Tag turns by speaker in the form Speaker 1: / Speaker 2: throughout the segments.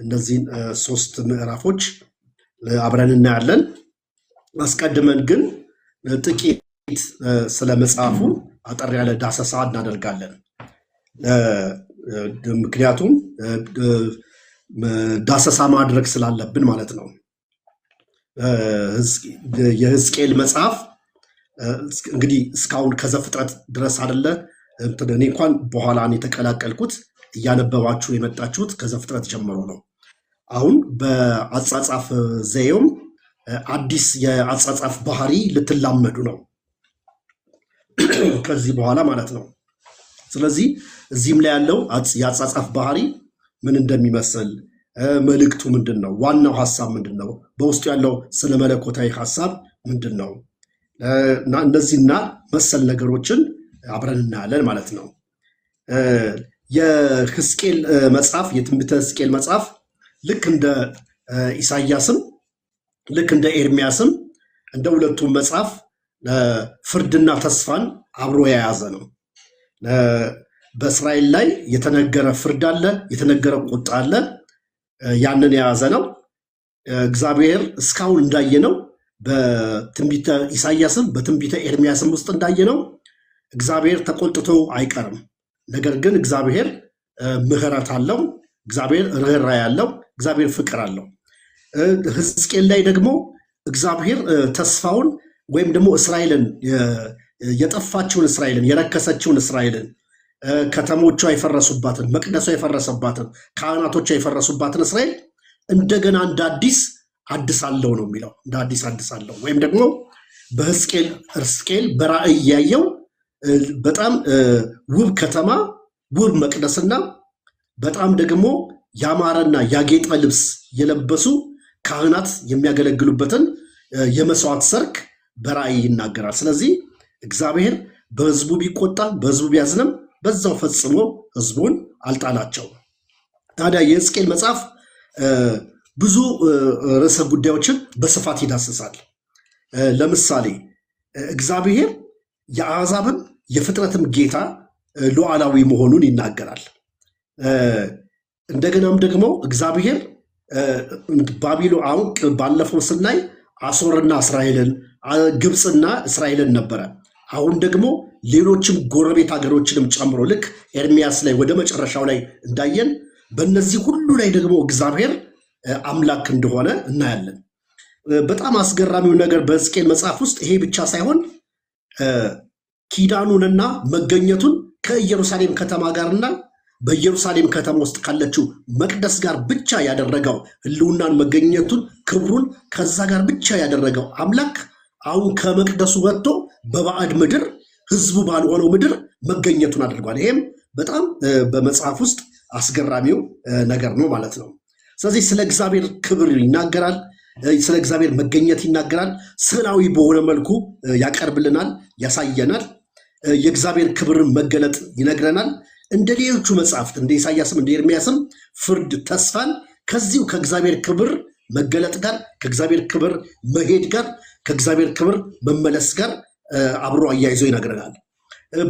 Speaker 1: እነዚህን ሶስት ምዕራፎች አብረን እናያለን። አስቀድመን ግን ጥቂት ስለ መጽሐፉ አጠር ያለ ዳሰሳ እናደርጋለን። ምክንያቱም ዳሰሳ ማድረግ ስላለብን ማለት ነው። የሕዝቅኤል መጽሐፍ እንግዲህ እስካሁን ከዘፍጥረት ድረስ አይደለ እኔ እንኳን በኋላ የተቀላቀልኩት እያነበባችሁ የመጣችሁት ከዘፍጥረት ጀምሮ ነው። አሁን በአጻጻፍ ዘዬውም አዲስ የአጻጻፍ ባህሪ ልትላመዱ ነው ከዚህ በኋላ ማለት ነው። ስለዚህ እዚህም ላይ ያለው የአጻጻፍ ባህሪ ምን እንደሚመስል መልእክቱ ምንድን ነው፣ ዋናው ሐሳብ ምንድን ነው፣ በውስጡ ያለው ስለ መለኮታዊ ሐሳብ ምንድን ነው እና እነዚህና መሰል ነገሮችን አብረን እናያለን ማለት ነው። የሕዝቅኤል መጽሐፍ የትንቢተ ሕዝቅኤል መጽሐፍ ልክ እንደ ኢሳይያስም ልክ እንደ ኤርሚያስም እንደ ሁለቱም መጽሐፍ ፍርድና ተስፋን አብሮ የያዘ ነው። በእስራኤል ላይ የተነገረ ፍርድ አለ፣ የተነገረ ቁጣ አለ። ያንን የያዘ ነው። እግዚአብሔር እስካሁን እንዳየነው በትንቢተ ኢሳይያስም በትንቢተ ኤርሚያስም ውስጥ እንዳየነው እግዚአብሔር ተቆጥቶ አይቀርም። ነገር ግን እግዚአብሔር ምሕረት አለው፣ እግዚአብሔር ርኅራኄ ያለው፣ እግዚአብሔር ፍቅር አለው። ሕዝቅኤል ላይ ደግሞ እግዚአብሔር ተስፋውን ወይም ደግሞ እስራኤልን የጠፋችውን እስራኤልን የረከሰችውን እስራኤልን ከተሞቿ የፈረሱባትን መቅደሷ የፈረሰባትን ካህናቶቿ የፈረሱባትን እስራኤል እንደገና እንደ አዲስ አድሳለሁ ነው የሚለው። እንደ አዲስ አድሳለሁ ወይም ደግሞ በሕዝቅኤል በራእይ ያየው በጣም ውብ ከተማ ውብ መቅደስና በጣም ደግሞ ያማረና ያጌጠ ልብስ የለበሱ ካህናት የሚያገለግሉበትን የመስዋዕት ሰርክ በራእይ ይናገራል። ስለዚህ እግዚአብሔር በሕዝቡ ቢቆጣ በሕዝቡ ቢያዝንም በዛው ፈጽሞ ሕዝቡን አልጣላቸው። ታዲያ የሕዝቅኤል መጽሐፍ ብዙ ርዕሰ ጉዳዮችን በስፋት ይዳስሳል። ለምሳሌ እግዚአብሔር የአሕዛብን የፍጥረትም ጌታ ሉዓላዊ መሆኑን ይናገራል። እንደገናም ደግሞ እግዚአብሔር አሁን ባለፈው ስናይ አሦርና እስራኤልን ግብፅና እስራኤልን ነበረ። አሁን ደግሞ ሌሎችም ጎረቤት ሀገሮችንም ጨምሮ ልክ ኤርሚያስ ላይ ወደ መጨረሻው ላይ እንዳየን በእነዚህ ሁሉ ላይ ደግሞ እግዚአብሔር አምላክ እንደሆነ እናያለን። በጣም አስገራሚው ነገር በሕዝቅኤል መጽሐፍ ውስጥ ይሄ ብቻ ሳይሆን ኪዳኑንና መገኘቱን ከኢየሩሳሌም ከተማ ጋርና በኢየሩሳሌም ከተማ ውስጥ ካለችው መቅደስ ጋር ብቻ ያደረገው ሕልውናን መገኘቱን ክብሩን ከዛ ጋር ብቻ ያደረገው አምላክ አሁን ከመቅደሱ ወጥቶ በባዕድ ምድር ሕዝቡ ባልሆነው ምድር መገኘቱን አድርጓል። ይሄም በጣም በመጽሐፍ ውስጥ አስገራሚው ነገር ነው ማለት ነው። ስለዚህ ስለ እግዚአብሔር ክብር ይናገራል፣ ስለ እግዚአብሔር መገኘት ይናገራል። ስዕላዊ በሆነ መልኩ ያቀርብልናል፣ ያሳየናል። የእግዚአብሔር ክብርን መገለጥ ይነግረናል። እንደ ሌሎቹ መጽሐፍት እንደ ኢሳይያስም እንደ ኤርሚያስም ፍርድ፣ ተስፋን ከዚሁ ከእግዚአብሔር ክብር መገለጥ ጋር ከእግዚአብሔር ክብር መሄድ ጋር ከእግዚአብሔር ክብር መመለስ ጋር አብሮ አያይዞ ይነግረናል።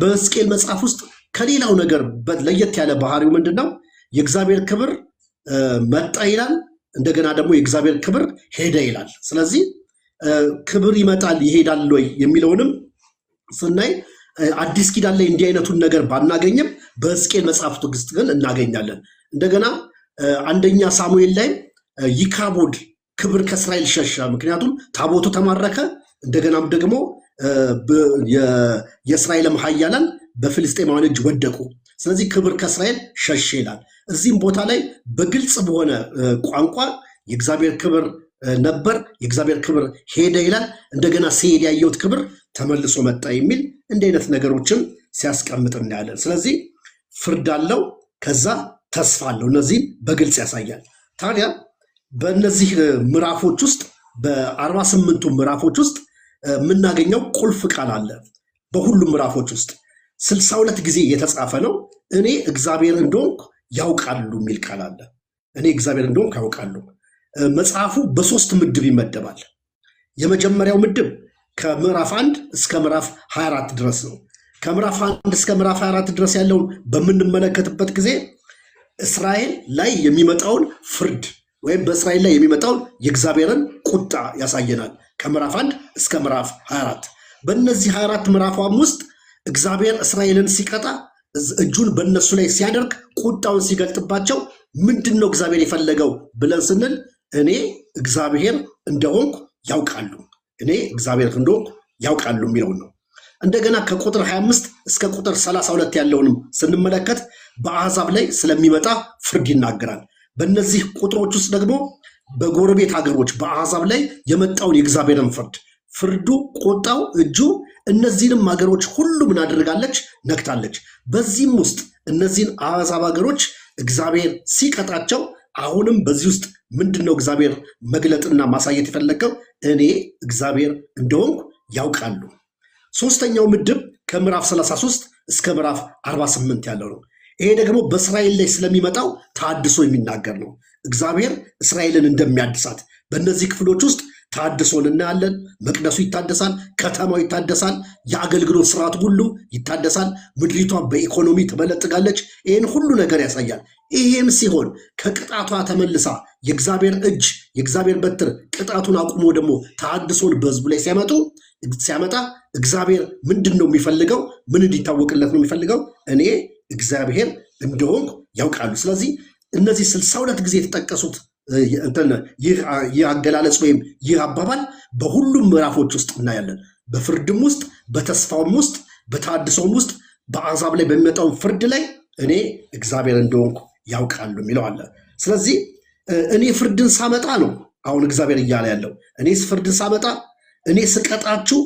Speaker 1: በሕዝቅኤል መጽሐፍ ውስጥ ከሌላው ነገር ለየት ያለ ባህሪው ምንድን ነው? የእግዚአብሔር ክብር መጣ ይላል፣ እንደገና ደግሞ የእግዚአብሔር ክብር ሄደ ይላል። ስለዚህ ክብር ይመጣል ይሄዳል ወይ የሚለውንም ስናይ አዲስ ኪዳን ላይ እንዲህ አይነቱን ነገር ባናገኝም በሕዝቅኤል መጽሐፍት ውስጥ ግን እናገኛለን። እንደገና አንደኛ ሳሙኤል ላይ ይካቦድ ክብር ከእስራኤል ሸሸ፣ ምክንያቱም ታቦቱ ተማረከ። እንደገናም ደግሞ የእስራኤልም ኃያላን በፍልስጤማውያን እጅ ወደቁ። ስለዚህ ክብር ከእስራኤል ሸሸ ይላል። እዚህም ቦታ ላይ በግልጽ በሆነ ቋንቋ የእግዚአብሔር ክብር ነበር፣ የእግዚአብሔር ክብር ሄደ ይላል። እንደገና ሲሄድ ያየሁት ክብር ተመልሶ መጣ የሚል እንዲህ አይነት ነገሮችን ሲያስቀምጥ እናያለን። ስለዚህ ፍርድ አለው፣ ከዛ ተስፋ አለው። እነዚህም በግልጽ ያሳያል። ታዲያ በእነዚህ ምዕራፎች ውስጥ በ48ቱ ምዕራፎች ውስጥ የምናገኘው ቁልፍ ቃል አለ። በሁሉም ምዕራፎች ውስጥ 62 ጊዜ የተጻፈ ነው። እኔ እግዚአብሔር እንደሆንኩ ያውቃሉ የሚል ቃል አለ። እኔ እግዚአብሔር እንደሆንኩ ያውቃሉ። መጽሐፉ በሶስት ምድብ ይመደባል። የመጀመሪያው ምድብ ከምዕራፍ 1 እስከ ምዕራፍ 24 ድረስ ነው። ከምዕራፍ 1 እስከ ምዕራፍ 24 ድረስ ያለውን በምንመለከትበት ጊዜ እስራኤል ላይ የሚመጣውን ፍርድ ወይም በእስራኤል ላይ የሚመጣውን የእግዚአብሔርን ቁጣ ያሳየናል። ከምዕራፍ 1 እስከ ምዕራፍ 24 በእነዚህ 24 ምዕራፏም ውስጥ እግዚአብሔር እስራኤልን ሲቀጣ እጁን በእነሱ ላይ ሲያደርግ ቁጣውን ሲገልጥባቸው ምንድነው እግዚአብሔር የፈለገው ብለን ስንል እኔ እግዚአብሔር እንደሆንኩ ያውቃሉ፣ እኔ እግዚአብሔር እንደሆንኩ ያውቃሉ የሚለውን ነው። እንደገና ከቁጥር 25 እስከ ቁጥር 32 ያለውንም ስንመለከት በአሕዛብ ላይ ስለሚመጣ ፍርድ ይናገራል። በእነዚህ ቁጥሮች ውስጥ ደግሞ በጎረቤት ሀገሮች በአሕዛብ ላይ የመጣውን የእግዚአብሔርን ፍርዱ፣ ቁጣው፣ እጁ እነዚህንም ሀገሮች ሁሉ ምን አድርጋለች? ነክታለች። በዚህም ውስጥ እነዚህን አሕዛብ ሀገሮች እግዚአብሔር ሲቀጣቸው አሁንም በዚህ ውስጥ ምንድነው እግዚአብሔር መግለጥና ማሳየት የፈለገው? እኔ እግዚአብሔር እንደሆንኩ ያውቃሉ። ሶስተኛው ምድብ ከምዕራፍ 33 እስከ ምዕራፍ 48 ያለው ነው። ይሄ ደግሞ በእስራኤል ላይ ስለሚመጣው ተሐድሶ የሚናገር ነው። እግዚአብሔር እስራኤልን እንደሚያድሳት በእነዚህ ክፍሎች ውስጥ ተሐድሶን እናያለን። መቅደሱ ይታደሳል፣ ከተማው ይታደሳል፣ የአገልግሎት ስርዓት ሁሉ ይታደሳል፣ ምድሪቷ በኢኮኖሚ ትበለጥጋለች። ይህን ሁሉ ነገር ያሳያል። ይሄም ሲሆን ከቅጣቷ ተመልሳ የእግዚአብሔር እጅ የእግዚአብሔር በትር ቅጣቱን አቁሞ ደግሞ ተሐድሶን በህዝቡ ላይ ሲያመጣ እግዚአብሔር ምንድን ነው የሚፈልገው? ምን እንዲታወቅለት ነው የሚፈልገው? እኔ እግዚአብሔር እንደሆንኩ ያውቃሉ። ስለዚህ እነዚህ 62 ጊዜ የተጠቀሱት ይህ አገላለጽ ወይም ይህ አባባል በሁሉም ምዕራፎች ውስጥ እናያለን። በፍርድም ውስጥ፣ በተስፋውም ውስጥ፣ በተሐድሶም ውስጥ በአሕዛብ ላይ በሚመጣው ፍርድ ላይ እኔ እግዚአብሔር እንደሆንኩ ያውቃሉ የሚለው አለ። ስለዚህ እኔ ፍርድን ሳመጣ ነው አሁን እግዚአብሔር እያለ ያለው። እኔ ፍርድን ሳመጣ፣ እኔ ስቀጣችሁ፣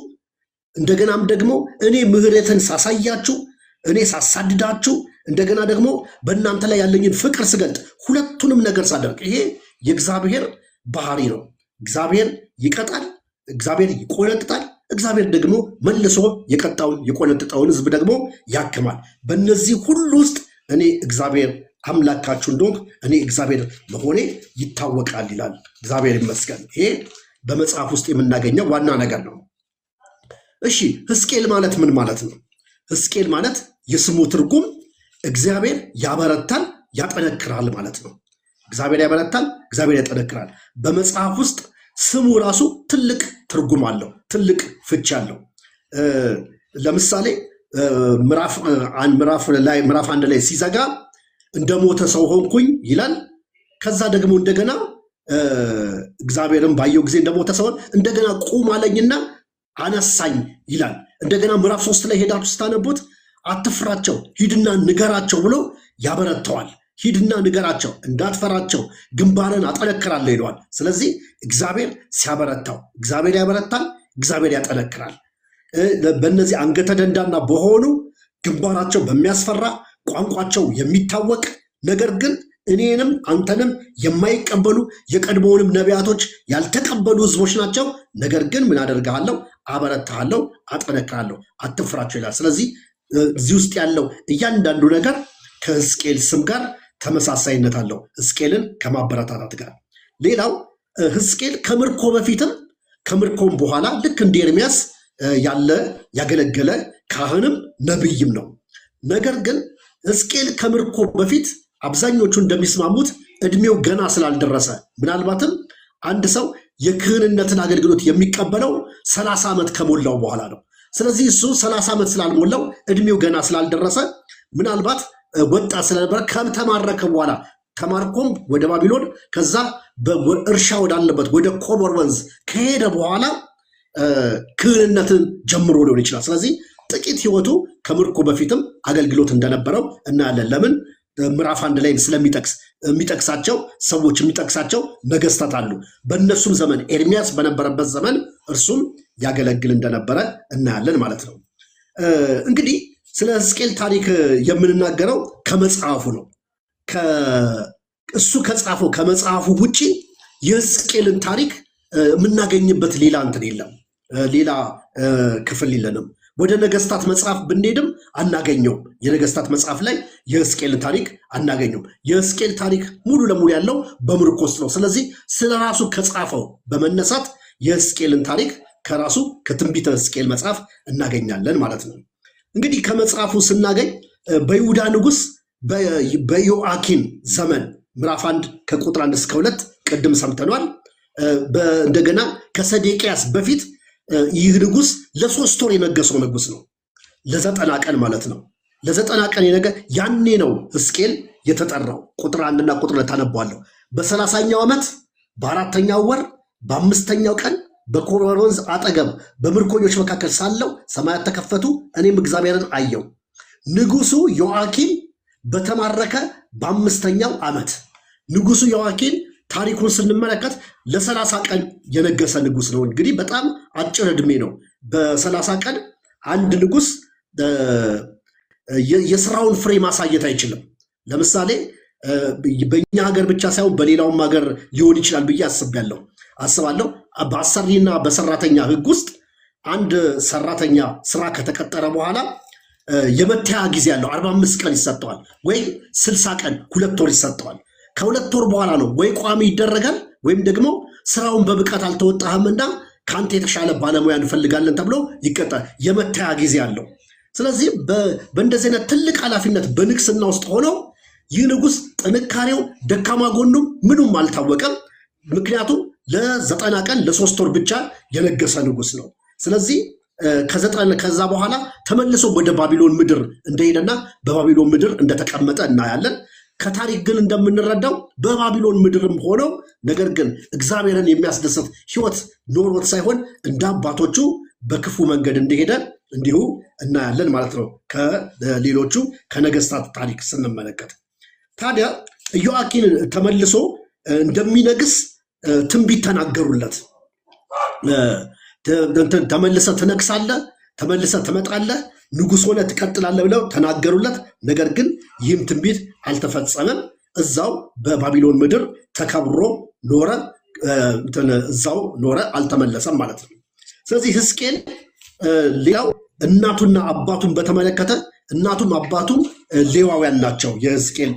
Speaker 1: እንደገናም ደግሞ እኔ ምሕረትን ሳሳያችሁ፣ እኔ ሳሳድዳችሁ፣ እንደገና ደግሞ በእናንተ ላይ ያለኝን ፍቅር ስገልጥ፣ ሁለቱንም ነገር ሳደርግ፣ ይሄ የእግዚአብሔር ባህሪ ነው። እግዚአብሔር ይቀጣል፣ እግዚአብሔር ይቆነጥጣል፣ እግዚአብሔር ደግሞ መልሶ የቀጣውን የቆነጥጠውን ህዝብ ደግሞ ያክማል። በእነዚህ ሁሉ ውስጥ እኔ እግዚአብሔር አምላካችሁ እንደሆንኩ እኔ እግዚአብሔር መሆኔ ይታወቃል ይላል። እግዚአብሔር ይመስገን። ይሄ በመጽሐፍ ውስጥ የምናገኘው ዋና ነገር ነው። እሺ፣ ሕዝቅኤል ማለት ምን ማለት ነው? ሕዝቅኤል ማለት የስሙ ትርጉም እግዚአብሔር ያበረታል፣ ያጠነክራል ማለት ነው። እግዚአብሔር ያበረታል፣ እግዚአብሔር ያጠነክራል። በመጽሐፍ ውስጥ ስሙ ራሱ ትልቅ ትርጉም አለው፣ ትልቅ ፍቺ አለው። ለምሳሌ ምዕራፍ 1 ላይ ሲዘጋ እንደሞተ ሰው ሆንኩኝ ይላል። ከዛ ደግሞ እንደገና እግዚአብሔርን ባየው ጊዜ እንደሞተ ሰው እንደገና ቁም አለኝና አነሳኝ ይላል። እንደገና ምዕራፍ 3 ላይ ሄዳችሁ ስታነቡት አትፍራቸው፣ ሂድና ንገራቸው ብሎ ያበረተዋል። ሂድና ንገራቸው፣ እንዳትፈራቸው፣ ግንባርን አጠነክራለሁ ይለዋል። ስለዚህ እግዚአብሔር ሲያበረታው እግዚአብሔር ያበረታል፣ እግዚአብሔር ያጠነክራል። በእነዚህ አንገተ ደንዳና በሆኑ ግንባራቸው በሚያስፈራ ቋንቋቸው የሚታወቅ ነገር ግን እኔንም አንተንም የማይቀበሉ የቀድሞውንም ነቢያቶች ያልተቀበሉ ህዝቦች ናቸው። ነገር ግን ምን አደርግሃለሁ? አበረታሃለሁ፣ አጠነክራለሁ፣ አትፍራቸው ይላል። ስለዚህ እዚህ ውስጥ ያለው እያንዳንዱ ነገር ከሕዝቅኤል ስም ጋር ተመሳሳይነት አለው፣ ሕዝቅኤልን ከማበረታታት ጋር። ሌላው ሕዝቅኤል ከምርኮ በፊትም ከምርኮም በኋላ ልክ እንደ ኤርሚያስ ያለ ያገለገለ ካህንም ነብይም ነው። ነገር ግን ሕዝቅኤል ከምርኮ በፊት አብዛኞቹ እንደሚስማሙት እድሜው ገና ስላልደረሰ፣ ምናልባትም አንድ ሰው የክህንነትን አገልግሎት የሚቀበለው 30 ዓመት ከሞላው በኋላ ነው። ስለዚህ እሱ 30 ዓመት ስላልሞላው እድሜው ገና ስላልደረሰ ምናልባት ወጣት ስለነበረ ከተማረከ በኋላ ተማርኮም ወደ ባቢሎን ከዛ እርሻ ወዳለበት ወደ ኮቦር ወንዝ ከሄደ በኋላ ክህንነትን ጀምሮ ሊሆን ይችላል። ስለዚህ ጥቂት ህይወቱ ከምርኮ በፊትም አገልግሎት እንደነበረው እናያለን። ለምን? ምዕራፍ 1 ላይ የሚጠቅሳቸው ሰዎች የሚጠቅሳቸው ነገስታት አሉ። በእነሱም ዘመን ኤርሚያስ በነበረበት ዘመን እርሱም ያገለግል እንደነበረ እናያለን ማለት ነው። እንግዲህ ስለ ሕዝቅኤል ታሪክ የምንናገረው ከመጽሐፉ ነው። እሱ ከጻፈው ከመጽሐፉ ውጪ የሕዝቅኤልን ታሪክ የምናገኝበት ሌላ እንትን የለም፣ ሌላ ክፍል የለንም። ወደ ነገስታት መጽሐፍ ብንሄድም አናገኘውም። የነገስታት መጽሐፍ ላይ የሕዝቅኤል ታሪክ አናገኘውም። የሕዝቅኤል ታሪክ ሙሉ ለሙሉ ያለው በምርኮ ውስጥ ነው። ስለዚህ ስለ ራሱ ከጻፈው በመነሳት የሕዝቅኤልን ታሪክ ከራሱ ከትንቢተ ሕዝቅኤል መጽሐፍ እናገኛለን ማለት ነው። እንግዲህ ከመጽሐፉ ስናገኝ በይሁዳ ንጉስ በዮአኪን ዘመን ምዕራፍ 1 ከቁጥር 1 እስከ 2 ቅድም ሰምተናል። እንደገና ከሰዴቅያስ በፊት ይህ ንጉስ ለ3 ወር የነገሰው ንጉስ ነው። ለ90 ቀን ማለት ነው። ለ90 ቀን የነገ ያኔ ነው ሕዝቅኤል የተጠራው። ቁጥር 1 እና ቁጥር 2 ታነባለሁ። በ30ኛው ዓመት በ4ኛው ወር በ5ኛው ቀን በኮቦር ወንዝ አጠገብ በምርኮኞች መካከል ሳለው ሰማያት ተከፈቱ፣ እኔም እግዚአብሔርን አየው። ንጉሱ ዮአኪን በተማረከ በ5ኛው ዓመት ንጉሱ ዮአኪን ታሪኩን ስንመለከት ለ30 ቀን የነገሰ ንጉስ ነው። እንግዲህ በጣም አጭር ዕድሜ ነው። በ30 ቀን አንድ ንጉስ የስራውን ፍሬ ማሳየት አይችልም። ለምሳሌ በእኛ ሀገር ብቻ ሳይሆን በሌላውም ሀገር ሊሆን ይችላል ብዬ አስባለሁ። በአሰሪና በሰራተኛ ህግ ውስጥ አንድ ሰራተኛ ስራ ከተቀጠረ በኋላ የመተያ ጊዜ ያለው 45 ቀን ይሰጠዋል፣ ወይ 60 ቀን 2 ወር ይሰጠዋል። ከ2 ወር በኋላ ነው ወይ ቋሚ ይደረጋል ወይም ደግሞ ስራውን በብቃት አልተወጣህምና ከአንተ የተሻለ ባለሙያ እንፈልጋለን ተብሎ ይቀጣል። የመተያ ጊዜ አለው። ስለዚህ በእንደዚህ አይነት ትልቅ ኃላፊነት በንግስና ውስጥ ሆነው ይህ ንጉስ ጥንካሬው ደካማ ጎኑም ምኑም አልታወቀም። ምክንያቱም ለ90 ቀን ለ3 ወር ብቻ የነገሰ ንጉስ ነው። ስለዚህ ከዛ በኋላ ተመልሶ ወደ ባቢሎን ምድር እንደሄደና በባቢሎን ምድር እንደተቀመጠ እናያለን። ከታሪክ ግን እንደምንረዳው በባቢሎን ምድርም ሆነው ነገር ግን እግዚአብሔርን የሚያስደስት ህይወት ኖሮት ሳይሆን እንደ አባቶቹ በክፉ መንገድ እንደሄደ እንዲሁ እናያለን ማለት ነው። ከሌሎቹ ከነገስታት ታሪክ ስንመለከት ታዲያ ኢዮአኪን ተመልሶ እንደሚነግስ ትንቢት ተናገሩለት። ተመልሰ ትነግሳለህ፣ ተመልሰ ትመጣለህ፣ ንጉስ ሆነ ትቀጥላለህ ብለው ተናገሩለት። ነገር ግን ይህም ትንቢት አልተፈጸመም። እዛው በባቢሎን ምድር ተከብሮ ኖረ፣ እዛው ኖረ፣ አልተመለሰም ማለት ነው። ስለዚህ ሕዝቅኤል ሌላው እናቱና አባቱን በተመለከተ እናቱም አባቱም ሌዋውያን ናቸው፣ የሕዝቅኤል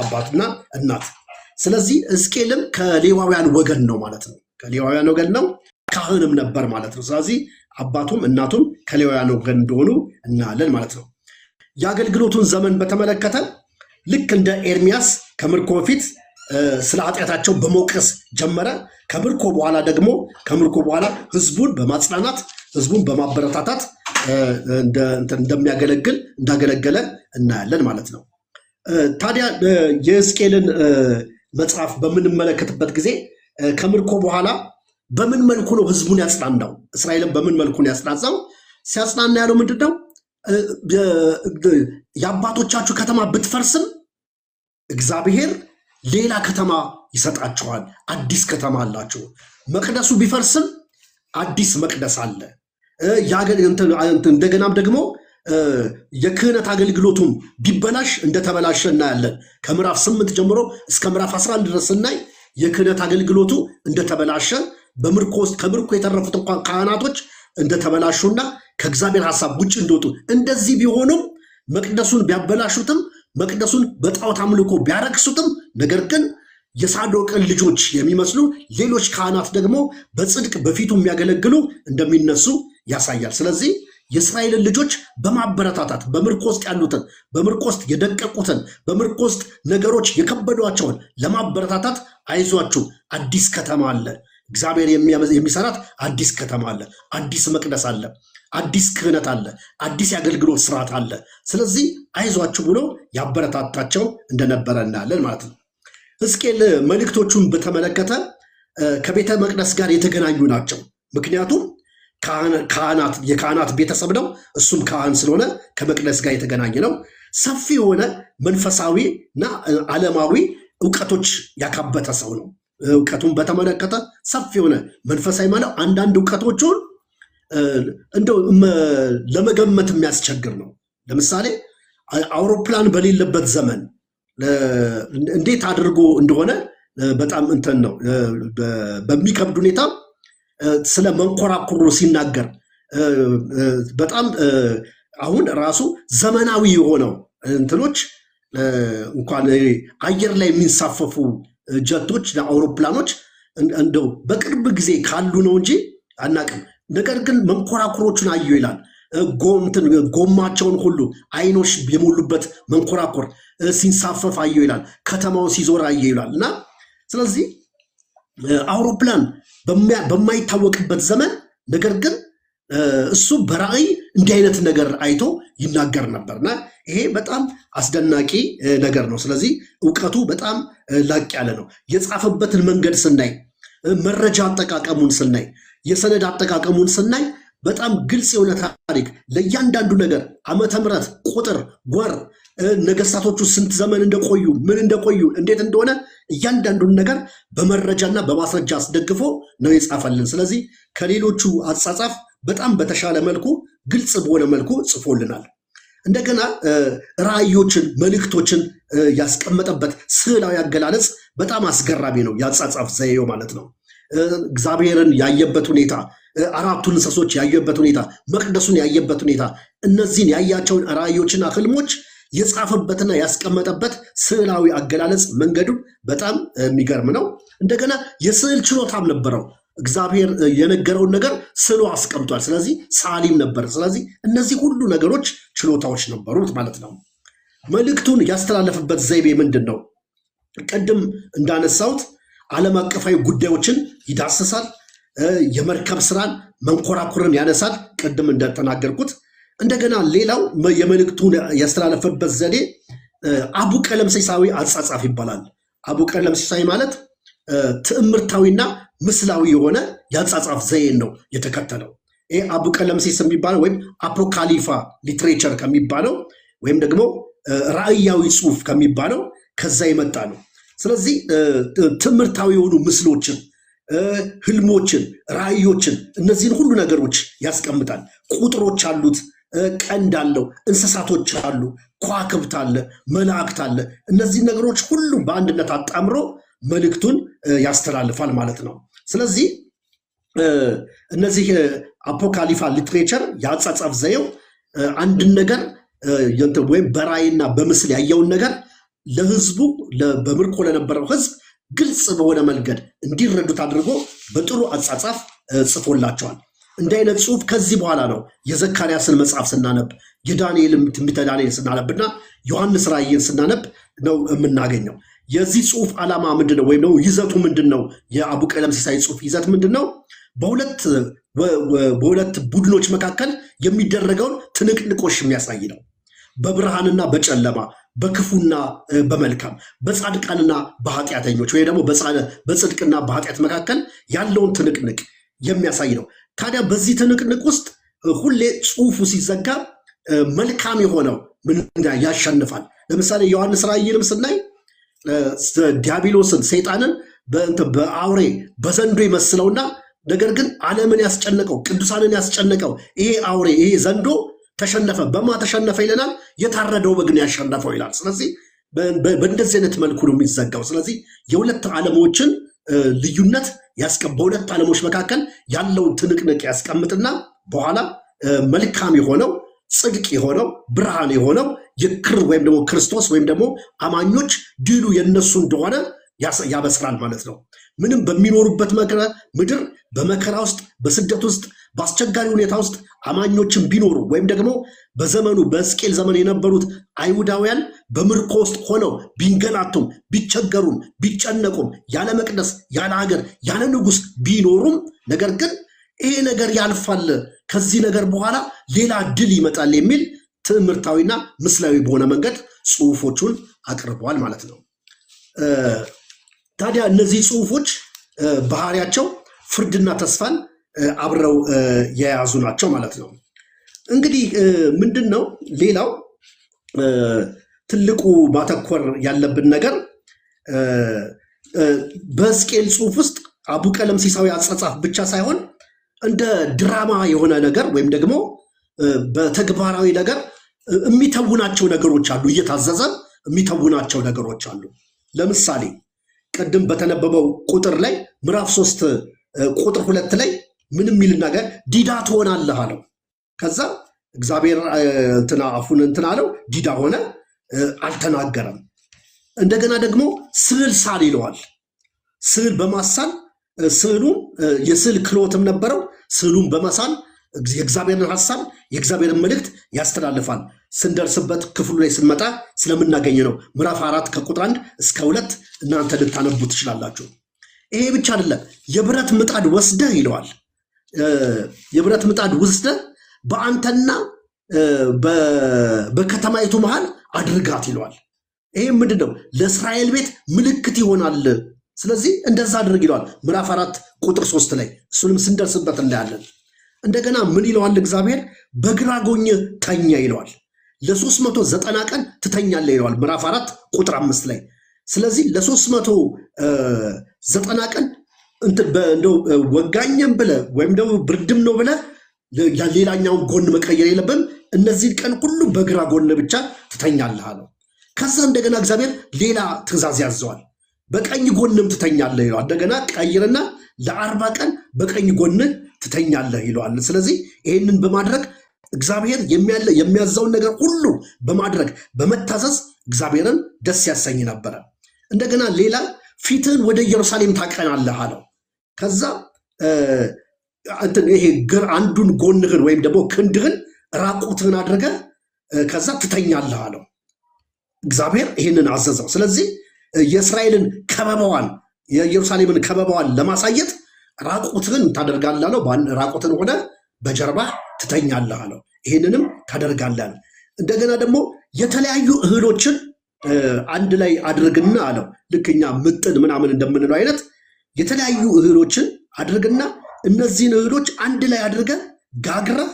Speaker 1: አባትና እናት። ስለዚህ ሕዝቅኤልም ከሌዋውያን ወገን ነው ማለት ነው። ከሌዋውያን ወገን ነው፣ ካህንም ነበር ማለት ነው። ስለዚህ አባቱም እናቱም ከሌዋውያን ወገን እንደሆኑ እናያለን ማለት ነው። የአገልግሎቱን ዘመን በተመለከተ ልክ እንደ ኤርሚያስ ከምርኮ በፊት ስለ ኃጢአታቸው በመውቀስ ጀመረ። ከምርኮ በኋላ ህዝቡን በማጽናናት ህዝቡን በማበረታታት እንዳገለገለ እናያለን ማለት ነው። ታዲያ የሕዝቅኤልን መጽሐፍ በምንመለከትበት ጊዜ ከምርኮ በኋላ በምን መልኩ ነው ህዝቡን ያጽናናው? እስራኤልን በምን መልኩ ነው ያጽናናው? ሲያጽናና ያለው ምንድነው? የአባቶቻችሁ ከተማ ብትፈርስም እግዚአብሔር ሌላ ከተማ ይሰጣችኋል፣ አዲስ ከተማ አላችሁ። መቅደሱ ቢፈርስም አዲስ መቅደስ አለ። እንደገናም ደግሞ የክህነት አገልግሎቱም ቢበላሽ እንደተበላሸ እናያለን። ከምዕራፍ 8 ጀምሮ እስከ ምዕራፍ 11 ድረስ ስናይ የክህነት አገልግሎቱ እንደተበላሸ ከምርኮ የተረፉት እንኳን ካህናቶች እንደተበላሹና ከእግዚአብሔር ሐሳብ ውጭ እንደወጡ እንደዚህ ቢሆኑም መቅደሱን ቢያበላሹትም መቅደሱን በጣዖት አምልኮ ቢያረክሱትም ነገር ግን የሳዶቅን ልጆች የሚመስሉ ሌሎች ካህናት ደግሞ በጽድቅ በፊቱ የሚያገለግሉ እንደሚነሱ ያሳያል። ስለዚህ የእስራኤልን ልጆች በማበረታታት በምርኮ ውስጥ ያሉትን በምርኮ ውስጥ የደቀቁትን በምርኮ ውስጥ ነገሮች የከበዷቸውን ለማበረታታት አይዟችሁ፣ አዲስ ከተማ አለ፣ እግዚአብሔር የሚሰራት አዲስ ከተማ አለ፣ አዲስ መቅደስ አለ፣ አዲስ ክህነት አለ፣ አዲስ የአገልግሎት ስርዓት አለ። ስለዚህ አይዟችሁ ብሎ ያበረታታቸው እንደነበረ እናያለን ማለት ነው። ሕዝቅኤል መልእክቶቹን በተመለከተ ከቤተ መቅደስ ጋር የተገናኙ ናቸው። ምክንያቱም የካህናት ቤተሰብ ነው። እሱም ካህን ስለሆነ ከመቅደስ ጋር የተገናኘ ነው። ሰፊ የሆነ መንፈሳዊ እና ዓለማዊ እውቀቶች ያካበተ ሰው ነው። እውቀቱን በተመለከተ ሰፊ የሆነ መንፈሳዊ ማለት አንዳንድ እውቀቶቹን እንደው ለመገመት የሚያስቸግር ነው። ለምሳሌ አውሮፕላን በሌለበት ዘመን እንዴት አድርጎ እንደሆነ በጣም እንትን ነው በሚከብድ ሁኔታ ስለ መንኮራኩሩ ሲናገር በጣም አሁን ራሱ ዘመናዊ የሆነው እንትኖች እንኳን አየር ላይ የሚንሳፈፉ ጀቶች አውሮፕላኖች እንደው በቅርብ ጊዜ ካሉ ነው እንጂ አናቅም። ነገር ግን መንኮራኩሮቹን አየሁ ይላል። ጎማቸውን ሁሉ አይኖች የሞሉበት መንኮራኩር ሲንሳፈፍ አየሁ ይላል። ከተማውን ሲዞር አየሁ ይላል። እና ስለዚህ አውሮፕላን በማይታወቅበት ዘመን ነገር ግን እሱ በራእይ እንዲህ አይነት ነገር አይቶ ይናገር ነበርና ይሄ በጣም አስደናቂ ነገር ነው። ስለዚህ እውቀቱ በጣም ላቅ ያለ ነው። የጻፈበትን መንገድ ስናይ፣ መረጃ አጠቃቀሙን ስናይ፣ የሰነድ አጠቃቀሙን ስናይ በጣም ግልጽ የሆነ ታሪክ ለእያንዳንዱ ነገር ዓመተ ምሕረት፣ ቁጥር፣ ወር፣ ነገስታቶቹ ስንት ዘመን እንደቆዩ፣ ምን እንደቆዩ፣ እንዴት እንደሆነ እያንዳንዱን ነገር በመረጃና በማስረጃ አስደግፎ ነው የጻፈልን። ስለዚህ ከሌሎቹ አጻጻፍ በጣም በተሻለ መልኩ ግልጽ በሆነ መልኩ ጽፎልናል። እንደገና ራእዮችን፣ መልእክቶችን ያስቀመጠበት ስዕላዊ አገላለጽ በጣም አስገራሚ ነው። ያጻጻፍ ዘዬው ማለት ነው። እግዚአብሔርን ያየበት ሁኔታ፣ አራቱን እንስሶች ያየበት ሁኔታ፣ መቅደሱን ያየበት ሁኔታ፣ እነዚህን ያያቸውን ራእዮችና ህልሞች የጻፈበትና ያስቀመጠበት ስዕላዊ አገላለጽ መንገዱ በጣም የሚገርም ነው። እንደገና የስዕል ችሎታም ነበረው። እግዚአብሔር የነገረውን ነገር ስዕሉ አስቀምጧል። ስለዚህ ሰዓሊም ነበር። ስለዚህ እነዚህ ሁሉ ነገሮች ችሎታዎች ነበሩት ማለት ነው። መልእክቱን ያስተላለፍበት ዘይቤ ምንድን ነው? ቅድም እንዳነሳሁት ዓለም አቀፋዊ ጉዳዮችን ይዳስሳል። የመርከብ ስራን፣ መንኮራኩርን ያነሳል። ቅድም እንደተናገርኩት እንደገና ሌላው የመልእክቱን ያስተላለፈበት ዘዴ አቡ ቀለምሲሳዊ አጻጻፍ ይባላል። አቡ ቀለምሲሳዊ ማለት ትዕምርታዊና ምስላዊ የሆነ የአጻጻፍ ዘዬን ነው የተከተለው። ይህ አቡ ቀለምሲስ የሚባለው ወይም አፖካሊፋ ሊትሬቸር ከሚባለው ወይም ደግሞ ራእያዊ ጽሑፍ ከሚባለው ከዛ የመጣ ነው። ስለዚህ ትምህርታዊ የሆኑ ምስሎችን፣ ህልሞችን፣ ራእዮችን እነዚህን ሁሉ ነገሮች ያስቀምጣል። ቁጥሮች አሉት፣ ቀንድ አለው፣ እንስሳቶች አሉ፣ ከዋክብት አለ፣ መላእክት አለ። እነዚህ ነገሮች ሁሉ በአንድነት አጣምሮ መልእክቱን ያስተላልፋል ማለት ነው። ስለዚህ እነዚህ አፖካሊፋ ሊትሬቸር የአጻጻፍ ዘዬው አንድን ነገር ወይም በራእይና በምስል ያየውን ነገር ለህዝቡ በምርኮ ለነበረው ህዝብ ግልጽ በሆነ መንገድ እንዲረዱት አድርጎ በጥሩ አጻጻፍ ጽፎላቸዋል። እንዲህ አይነት ጽሑፍ ከዚህ በኋላ ነው የዘካርያስን መጽሐፍ ስናነብ፣ የዳንኤልን ትንቢተ ዳንኤል ስናነብና ዮሐንስ ራእይን ስናነብ ነው የምናገኘው። የዚህ ጽሑፍ ዓላማ ምንድን ነው? ወይም ደግሞ ይዘቱ ምንድን ነው? የአቡ ቀለምሲሳዊ ጽሑፍ ይዘት ምንድን ነው? በሁለት ቡድኖች መካከል የሚደረገውን ትንቅንቆሽ የሚያሳይ ነው። በብርሃንና በጨለማ፣ በክፉና በመልካም፣ በጻድቃንና በኃጢአተኞች ወይ ደግሞ በጽድቅና በኃጢአት መካከል ያለውን ትንቅንቅ የሚያሳይ ነው። ታዲያ በዚህ ትንቅንቅ ውስጥ ሁሌ ጽሑፉ ሲዘጋ መልካም የሆነው ምን ያሸንፋል። ለምሳሌ ዮሐንስ ራእይንም ስናይ ዲያብሎስን፣ ሰይጣንን በአውሬ በዘንዶ ይመስለውና ነገር ግን ዓለምን ያስጨነቀው ቅዱሳንን ያስጨነቀው ይሄ አውሬ ይሄ ዘንዶ ተሸነፈ። በማ ተሸነፈ ይለናል? የታረደው በግ ነው ያሸነፈው ይላል። ስለዚህ በእንደዚህ አይነት መልኩ ነው የሚዘጋው። ስለዚህ የሁለት ዓለሞችን ልዩነት በሁለት ዓለሞች መካከል ያለውን ትንቅንቅ ያስቀምጥና በኋላ መልካም የሆነው ጽድቅ የሆነው ብርሃን የሆነው የክር ወይም ደግሞ ክርስቶስ ወይም ደግሞ አማኞች ድሉ የነሱ እንደሆነ ያበስራል ማለት ነው። ምንም በሚኖሩበት ምድር በመከራ ውስጥ፣ በስደት ውስጥ፣ በአስቸጋሪ ሁኔታ ውስጥ አማኞችን ቢኖሩ ወይም ደግሞ በዘመኑ በሕዝቅኤል ዘመን የነበሩት አይሁዳውያን በምርኮ ውስጥ ሆነው ቢንገላቱም፣ ቢቸገሩም፣ ቢጨነቁም ያለ መቅደስ፣ ያለ ሀገር፣ ያለ ንጉሥ ቢኖሩም ነገር ግን ይሄ ነገር ያልፋል፣ ከዚህ ነገር በኋላ ሌላ ድል ይመጣል የሚል ትምህርታዊና ምስላዊ በሆነ መንገድ ጽሑፎቹን አቅርበዋል ማለት ነው። ታዲያ እነዚህ ጽሑፎች ባህሪያቸው ፍርድና ተስፋን አብረው የያዙ ናቸው ማለት ነው። እንግዲህ ምንድን ነው ሌላው ትልቁ ማተኮር ያለብን ነገር በሕዝቅኤል ጽሑፍ ውስጥ አቡ ቀለምሲሳዊ አጻጻፍ ብቻ ሳይሆን እንደ ድራማ የሆነ ነገር ወይም ደግሞ በተግባራዊ ነገር የሚተውናቸው ነገሮች አሉ። እየታዘዘ የሚተውናቸው ነገሮች አሉ። ለምሳሌ ቅድም በተነበበው ቁጥር ላይ ምዕራፍ 3 ቁጥር 2 ላይ ምን የሚል ነገር ዲዳ ትሆናለህ አለው። ከዛ እግዚአብሔር አፉን አለው፣ ዲዳ ሆነ፣ አልተናገረም። እንደገና ደግሞ ስዕል ሳል ይለዋል። ስዕል በማሳል ስዕሉ የስዕል ክሎትም ነበረው። ስዕሉን በመሳል የእግዚአብሔርን ሐሳብ የእግዚአብሔርን መልእክት ያስተላልፋል። ስንደርስበት ክፍሉ ላይ ስንመጣ ስለምናገኝ ነው። ምዕራፍ 4 ከቁጥር 1 እስከ 2 እናንተ ልታነቡ ትችላላችሁ። ይሄ ብቻ አይደለም። የብረት ምጣድ ወስደህ ይለዋል። የብረት ምጣድ ወስደህ በአንተና በከተማይቱ መሃል አድርጋት ይለዋል። ይሄ ምንድነው? ለእስራኤል ቤት ምልክት ይሆናል። ስለዚህ እንደዛ አድርግ ይለዋል። ምዕራፍ 4 ቁጥር 3 ላይ እሱንም ስንደርስበት እናያለን። እንደገና ምን ይለዋል እግዚአብሔር? በግራ ጎኝ ተኛ ይለዋል። ለ390 ቀን ትተኛለህ ይለዋል። ምዕራፍ 4 ቁጥር 5 ላይ። ስለዚህ ለ390 ቀን እንደው ወጋኝም ብለህ ወይም ደግሞ ብርድም ነው ብለህ ሌላኛውን ጎን መቀየር የለብህም። እነዚህን ቀን ሁሉ በግራ ጎን ብቻ ትተኛለህ አለው። ከዛ እንደገና እግዚአብሔር ሌላ ትእዛዝ ያዘዋል። በቀኝ ጎንም ትተኛለህ ይለዋል። እንደገና ቀይርና ለ40 ቀን በቀኝ ጎን ትተኛለህ ይለዋል። ስለዚህ ይህንን በማድረግ እግዚአብሔር የሚያዘውን ነገር ሁሉ በማድረግ በመታዘዝ እግዚአብሔርን ደስ ያሰኝ ነበረ። እንደገና ሌላ ፊትህን ወደ ኢየሩሳሌም ታቀናለህ አለው። ከዛ ይሄ አንዱን ጎንህን ወይም ደግሞ ክንድህን ራቁትህን አድርገህ ከዛ ትተኛለህ አለው። እግዚአብሔር ይህንን አዘዘው። ስለዚህ የእስራኤልን ከበባዋን የኢየሩሳሌምን ከበባዋን ለማሳየት ራቁትህን ታደርጋለህ አለው። ራቁትን ሆነ በጀርባ ትተኛለህ አለው። ይህንንም ታደርጋለህ። እንደገና ደግሞ የተለያዩ እህሎችን አንድ ላይ አድርግና አለው። ልክኛ ምጥን ምናምን እንደምንለው አይነት የተለያዩ እህሎችን አድርግና እነዚህን እህሎች አንድ ላይ አድርገህ ጋግረህ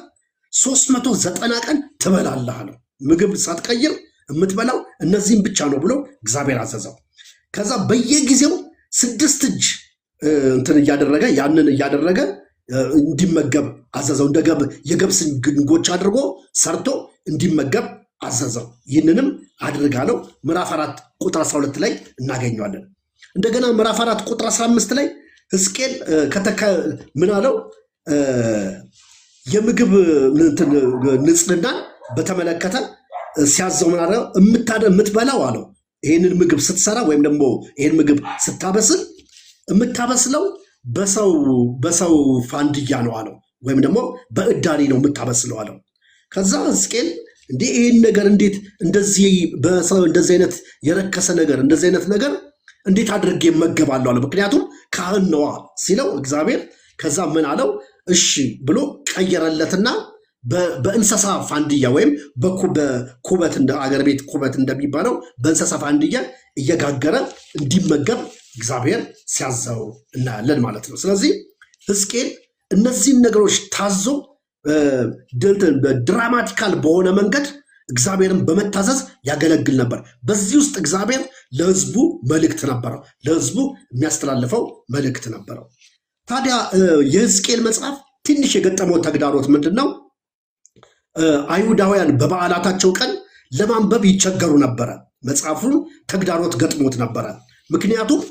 Speaker 1: 390 ቀን ትበላለህ አለው። ምግብ ሳትቀይር የምትበላው እነዚህን ብቻ ነው ብሎ እግዚአብሔር አዘዘው። ከዛ በየጊዜው 6 እጅ እያደረገ ያንን እያደረገ እንዲመገብ አዘዘው። እንደ የገብስ ግንጎች አድርጎ ሰርቶ እንዲመገብ አዘዘው። ይህንንም አድርጋለው። ምዕራፍ 4 ቁጥር 12 ላይ እናገኘዋለን። እንደገና ምዕራፍ 4 ቁጥር 15 ላይ ሕዝቅኤል ምን አለው? የምግብ ንጽህናን በተመለከተ ሲያዘው ምን አለው? የምትበላው አለው ይህንን ምግብ ስትሰራ ወይም ደግሞ ይህን ምግብ ስታበስል የምታበስለው በሰው ፋንድያ ነው አለው። ወይም ደግሞ በእዳሪ ነው የምታበስለው አለው። ከዛ ሕዝቅኤል ይህን ነገር እንዴት እንደዚህ አይነት የረከሰ ነገር እንደዚህ አይነት ነገር እንዴት አድርጌ እመገባለሁ አለው። ምክንያቱም ካህን ነዋ ሲለው እግዚአብሔር ከዛ ምን አለው? እሺ ብሎ ቀየረለትና በእንስሳ ፋንድያ ወይም በኩበት እንደ አገር ቤት ኩበት እንደሚባለው በእንስሳ ፋንድያ እየጋገረ እንዲመገብ እግዚአብሔር ሲያዘው እናያለን ማለት ነው። ስለዚህ ሕዝቅኤል እነዚህን ነገሮች ታዞ ድራማቲካል በሆነ መንገድ እግዚአብሔርን በመታዘዝ ያገለግል ነበር። በዚህ ውስጥ እግዚአብሔር ለሕዝቡ መልእክት ነበረው፣ ለሕዝቡ የሚያስተላልፈው መልእክት ነበረው። ታዲያ የሕዝቅኤል መጽሐፍ ትንሽ የገጠመው ተግዳሮት ምንድን ነው? አይሁዳውያን በበዓላታቸው ቀን ለማንበብ ይቸገሩ ነበረ። መጽሐፉን ተግዳሮት ገጥሞት ነበረ። ምክንያቱም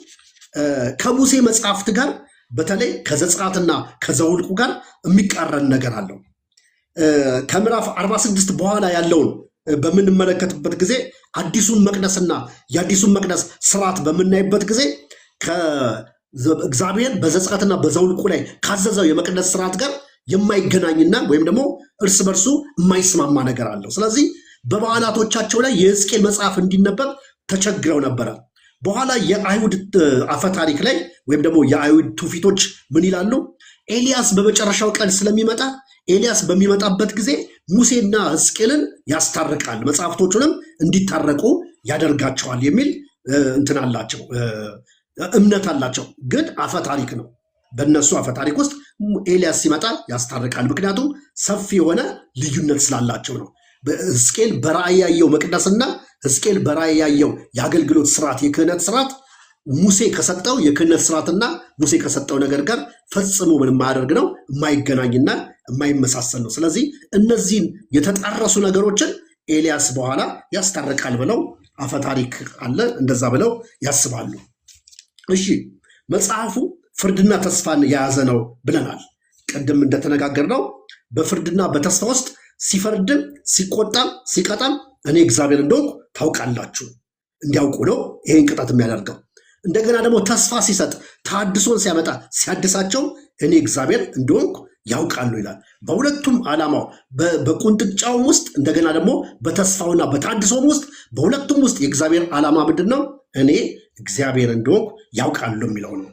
Speaker 1: ከሙሴ መጽሐፍት ጋር በተለይ ከዘጸአትና ከዘኍልቍ ጋር የሚቃረን ነገር አለው። ከምዕራፍ 46 በኋላ ያለውን በምንመለከትበት ጊዜ አዲሱን መቅደስና የአዲሱን መቅደስ ስርዓት በምናይበት ጊዜ እግዚአብሔር በዘጸአትና በዘኍልቍ ላይ ካዘዘው የመቅደስ ስርዓት ጋር የማይገናኝና ወይም ደግሞ እርስ በርሱ የማይስማማ ነገር አለው። ስለዚህ በበዓላቶቻቸው ላይ የሕዝቅኤል መጽሐፍ እንዲነበብ ተቸግረው ነበረ። በኋላ የአይሁድ አፈታሪክ ላይ ወይም ደግሞ የአይሁድ ትውፊቶች ምን ይላሉ? ኤልያስ በመጨረሻው ቀን ስለሚመጣ ኤልያስ በሚመጣበት ጊዜ ሙሴና ሕዝቅኤልን ያስታርቃል፣ መጽሐፍቶቹንም እንዲታረቁ ያደርጋቸዋል የሚል እንትን አላቸው፣ እምነት አላቸው። ግን አፈታሪክ ነው። በእነሱ አፈታሪክ ውስጥ ኤልያስ ሲመጣ ያስታርቃል። ምክንያቱም ሰፊ የሆነ ልዩነት ስላላቸው ነው። ሕዝቅኤል በራእይ ያየው መቅደስና ሕዝቅኤል በራእይ ያየው የአገልግሎት ስርዓት የክህነት ስርዓት ሙሴ ከሰጠው የክህነት ስርዓትና ሙሴ ከሰጠው ነገር ጋር ፈጽሞ ምን የማያደርግ ነው፣ የማይገናኝና የማይመሳሰል ነው። ስለዚህ እነዚህን የተጣረሱ ነገሮችን ኤልያስ በኋላ ያስታርቃል ብለው አፈታሪክ አለ፣ እንደዛ ብለው ያስባሉ። እሺ፣ መጽሐፉ ፍርድና ተስፋን የያዘ ነው ብለናል። ቅድም እንደተነጋገርነው በፍርድና በተስፋ ውስጥ ሲፈርድም ሲቆጣም ሲቀጣም እኔ እግዚአብሔር እንደሆንኩ ታውቃላችሁ እንዲያውቁ ነው ይሄን ቅጣት የሚያደርገው። እንደገና ደግሞ ተስፋ ሲሰጥ ተሐድሶን ሲያመጣ ሲያድሳቸው እኔ እግዚአብሔር እንደሆንኩ ያውቃሉ ይላል። በሁለቱም ዓላማው በቁንጥጫውም ውስጥ እንደገና ደግሞ በተስፋውና በታድሶም ውስጥ በሁለቱም ውስጥ የእግዚአብሔር ዓላማ ምንድን ነው? እኔ እግዚአብሔር እንደሆንኩ ያውቃሉ የሚለው ነው።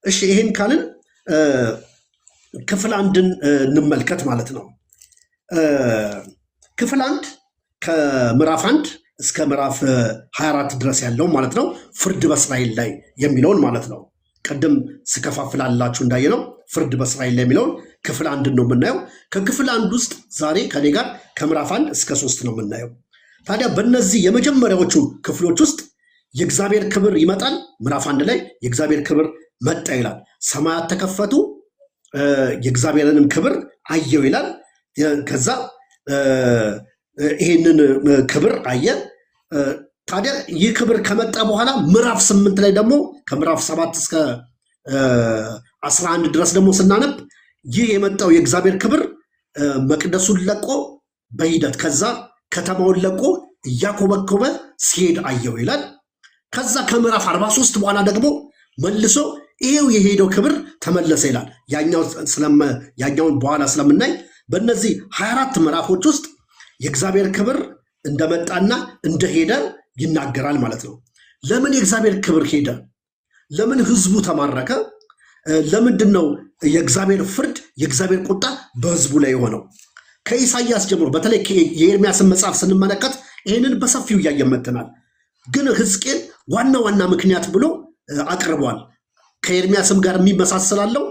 Speaker 1: እሺ ይህን ካልን ክፍል አንድን እንመልከት ማለት ነው። ክፍል አንድ ከምዕራፍ 1 እስከ ምዕራፍ 24 ድረስ ያለው ማለት ነው ፍርድ በእስራኤል ላይ የሚለውን ማለት ነው። ቀደም ስከፋፍላላችሁ እንዳየነው ፍርድ በእስራኤል ላይ የሚለውን ክፍል አንድን ነው የምናየው። ከክፍል አንድ ውስጥ ዛሬ ከኔ ጋር ከምዕራፍ 1 እስከ 3 ነው የምናየው። ታዲያ በእነዚህ የመጀመሪያዎቹ ክፍሎች ውስጥ የእግዚአብሔር ክብር ይመጣል። ምዕራፍ 1 ላይ የእግዚአብሔር ክብር መጣ ይላል። ሰማያት ተከፈቱ የእግዚአብሔርንም ክብር አየው ይላል። ከዛ ይህንን ክብር አየ። ታዲያ ይህ ክብር ከመጣ በኋላ ምዕራፍ 8 ላይ ደግሞ ከምዕራፍ 7 እስከ 11 ድረስ ደግሞ ስናነብ ይህ የመጣው የእግዚአብሔር ክብር መቅደሱን ለቆ በሂደት ከዛ ከተማውን ለቆ እያኮበኮበ ሲሄድ አየው ይላል። ከዛ ከምዕራፍ 43 በኋላ ደግሞ መልሶ ይሄው የሄደው ክብር ተመለሰ ይላል። ያኛውን በኋላ ስለምናይ በእነዚህ 24 ምዕራፎች ውስጥ የእግዚአብሔር ክብር እንደመጣና እንደሄደ ይናገራል ማለት ነው። ለምን የእግዚአብሔር ክብር ሄደ? ለምን ህዝቡ ተማረከ? ለምንድን ነው የእግዚአብሔር ፍርድ የእግዚአብሔር ቁጣ በህዝቡ ላይ የሆነው? ከኢሳይያስ ጀምሮ በተለይ የኤርምያስን መጽሐፍ ስንመለከት ይህንን በሰፊው እያየመትናል። ግን ሕዝቅኤል ዋና ዋና ምክንያት ብሎ አቅርቧል። ከኤርምያስም ጋር የሚመሳሰላለው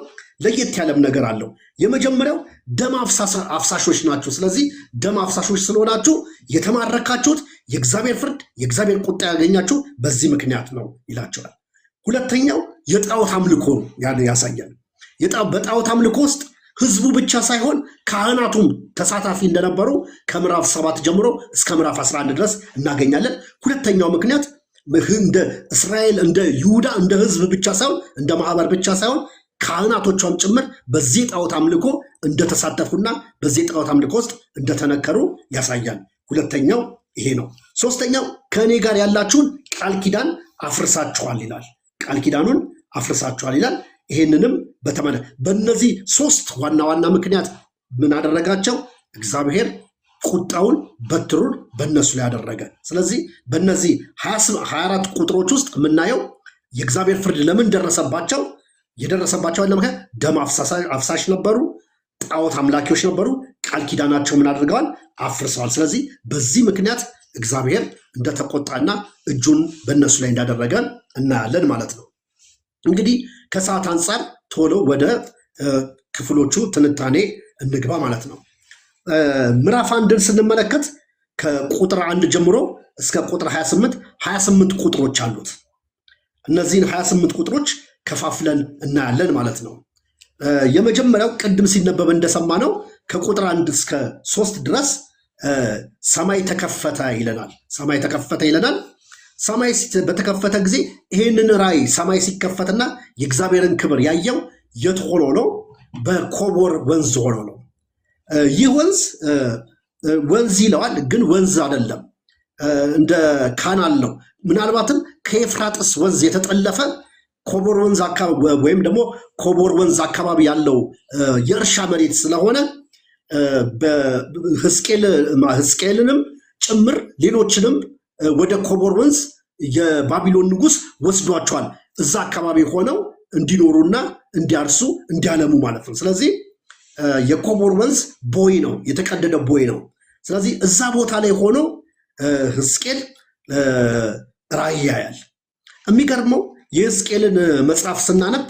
Speaker 1: ለየት ያለም ነገር አለው። የመጀመሪያው ደም አፍሳሾች ናችሁ፣ ስለዚህ ደም አፍሳሾች ስለሆናችሁ የተማረካችሁት የእግዚአብሔር ፍርድ የእግዚአብሔር ቁጣ ያገኛችሁ በዚህ ምክንያት ነው ይላቸዋል። ሁለተኛው የጣዖት አምልኮ ያሳያል። በጣዖት አምልኮ ውስጥ ህዝቡ ብቻ ሳይሆን ካህናቱም ተሳታፊ እንደነበሩ ከምዕራፍ 7 ጀምሮ እስከ ምዕራፍ 11 ድረስ እናገኛለን። ሁለተኛው ምክንያት እንደ እስራኤል እንደ ይሁዳ እንደ ህዝብ ብቻ ሳይሆን እንደ ማህበር ብቻ ሳይሆን ካህናቶቿም ጭምር በዚህ ጣዖት አምልኮ እንደተሳተፉና በዚህ ጣዖት አምልኮ ውስጥ እንደተነከሩ ያሳያል። ሁለተኛው ይሄ ነው። ሶስተኛው ከእኔ ጋር ያላችሁን ቃል ኪዳን አፍርሳችኋል ይላል። ቃል ኪዳኑን አፍርሳችኋል ይላል። ይሄንንም በእነዚህ 3 ዋና ዋና ምክንያት ምን አደረጋቸው? እግዚአብሔር ቁጣውን በትሩን በእነሱ ላይ ያደረገ። ስለዚህ በእነዚህ 24 ቁጥሮች ውስጥ የምናየው የእግዚአብሔር ፍርድ ለምን ደረሰባቸው? የደረሰባቸው ለምክንያት ደም አፍሳሽ ነበሩ፣ ጣዖት አምላኪዎች ነበሩ። ቃል ኪዳናቸው ምን አድርገዋል? አፍርሰዋል። ስለዚህ በዚህ ምክንያት እግዚአብሔር እንደተቆጣና እጁን በእነሱ ላይ እንዳደረገ እናያለን ማለት ነው። እንግዲህ ከሰዓት አንጻር ቶሎ ወደ ክፍሎቹ ትንታኔ እንግባ ማለት ነው። ምዕራፍ 1ን ስንመለከት ከቁጥር 1 ጀምሮ እስከ ቁጥር 28 ቁጥሮች አሉት። እነዚህን 28 ቁጥሮች ከፋፍለን እናያለን ማለት ነው። የመጀመሪያው ቅድም ሲነበብ እንደሰማነው ከቁጥር 1 እስከ 3 ድረስ ሰማይ ተከፈተ ይለናል። ሰማይ ተከፈተ ይለናል። ሰማይ በተከፈተ ጊዜ ይህንን ራእይ ሰማይ ሲከፈትና የእግዚአብሔርን ክብር ያየው የት ሆኖ ነው? በኮቦር ወንዝ ሆኖ ነው። ይህ ወንዝ ይለዋል፣ ግን ወንዝ አይደለም፣ እንደ ካናል ነው። ምናልባትም ከኤፍራጥስ ወንዝ የተጠለፈ ኮቦር ወንዝ አካባቢ ወይም ደግሞ ኮቦር ወንዝ አካባቢ ያለው የእርሻ መሬት ስለሆነ ሕዝቅኤልንም ጭምር ሌሎችንም ወደ ኮቦር ወንዝ የባቢሎን ንጉሥ ወስዷቸዋል። እዛ አካባቢ ሆነው እንዲኖሩና እንዲያርሱ እንዲያለሙ ማለት ነው። ስለዚህ የኮቦር ወንዝ ቦይ ነው፣ የተቀደደ ቦይ ነው። ስለዚህ እዛ ቦታ ላይ ሆኖ ሕዝቅኤል ራእይ ያያል። የሚገርመው የሕዝቅኤልን መጽሐፍ ስናነብ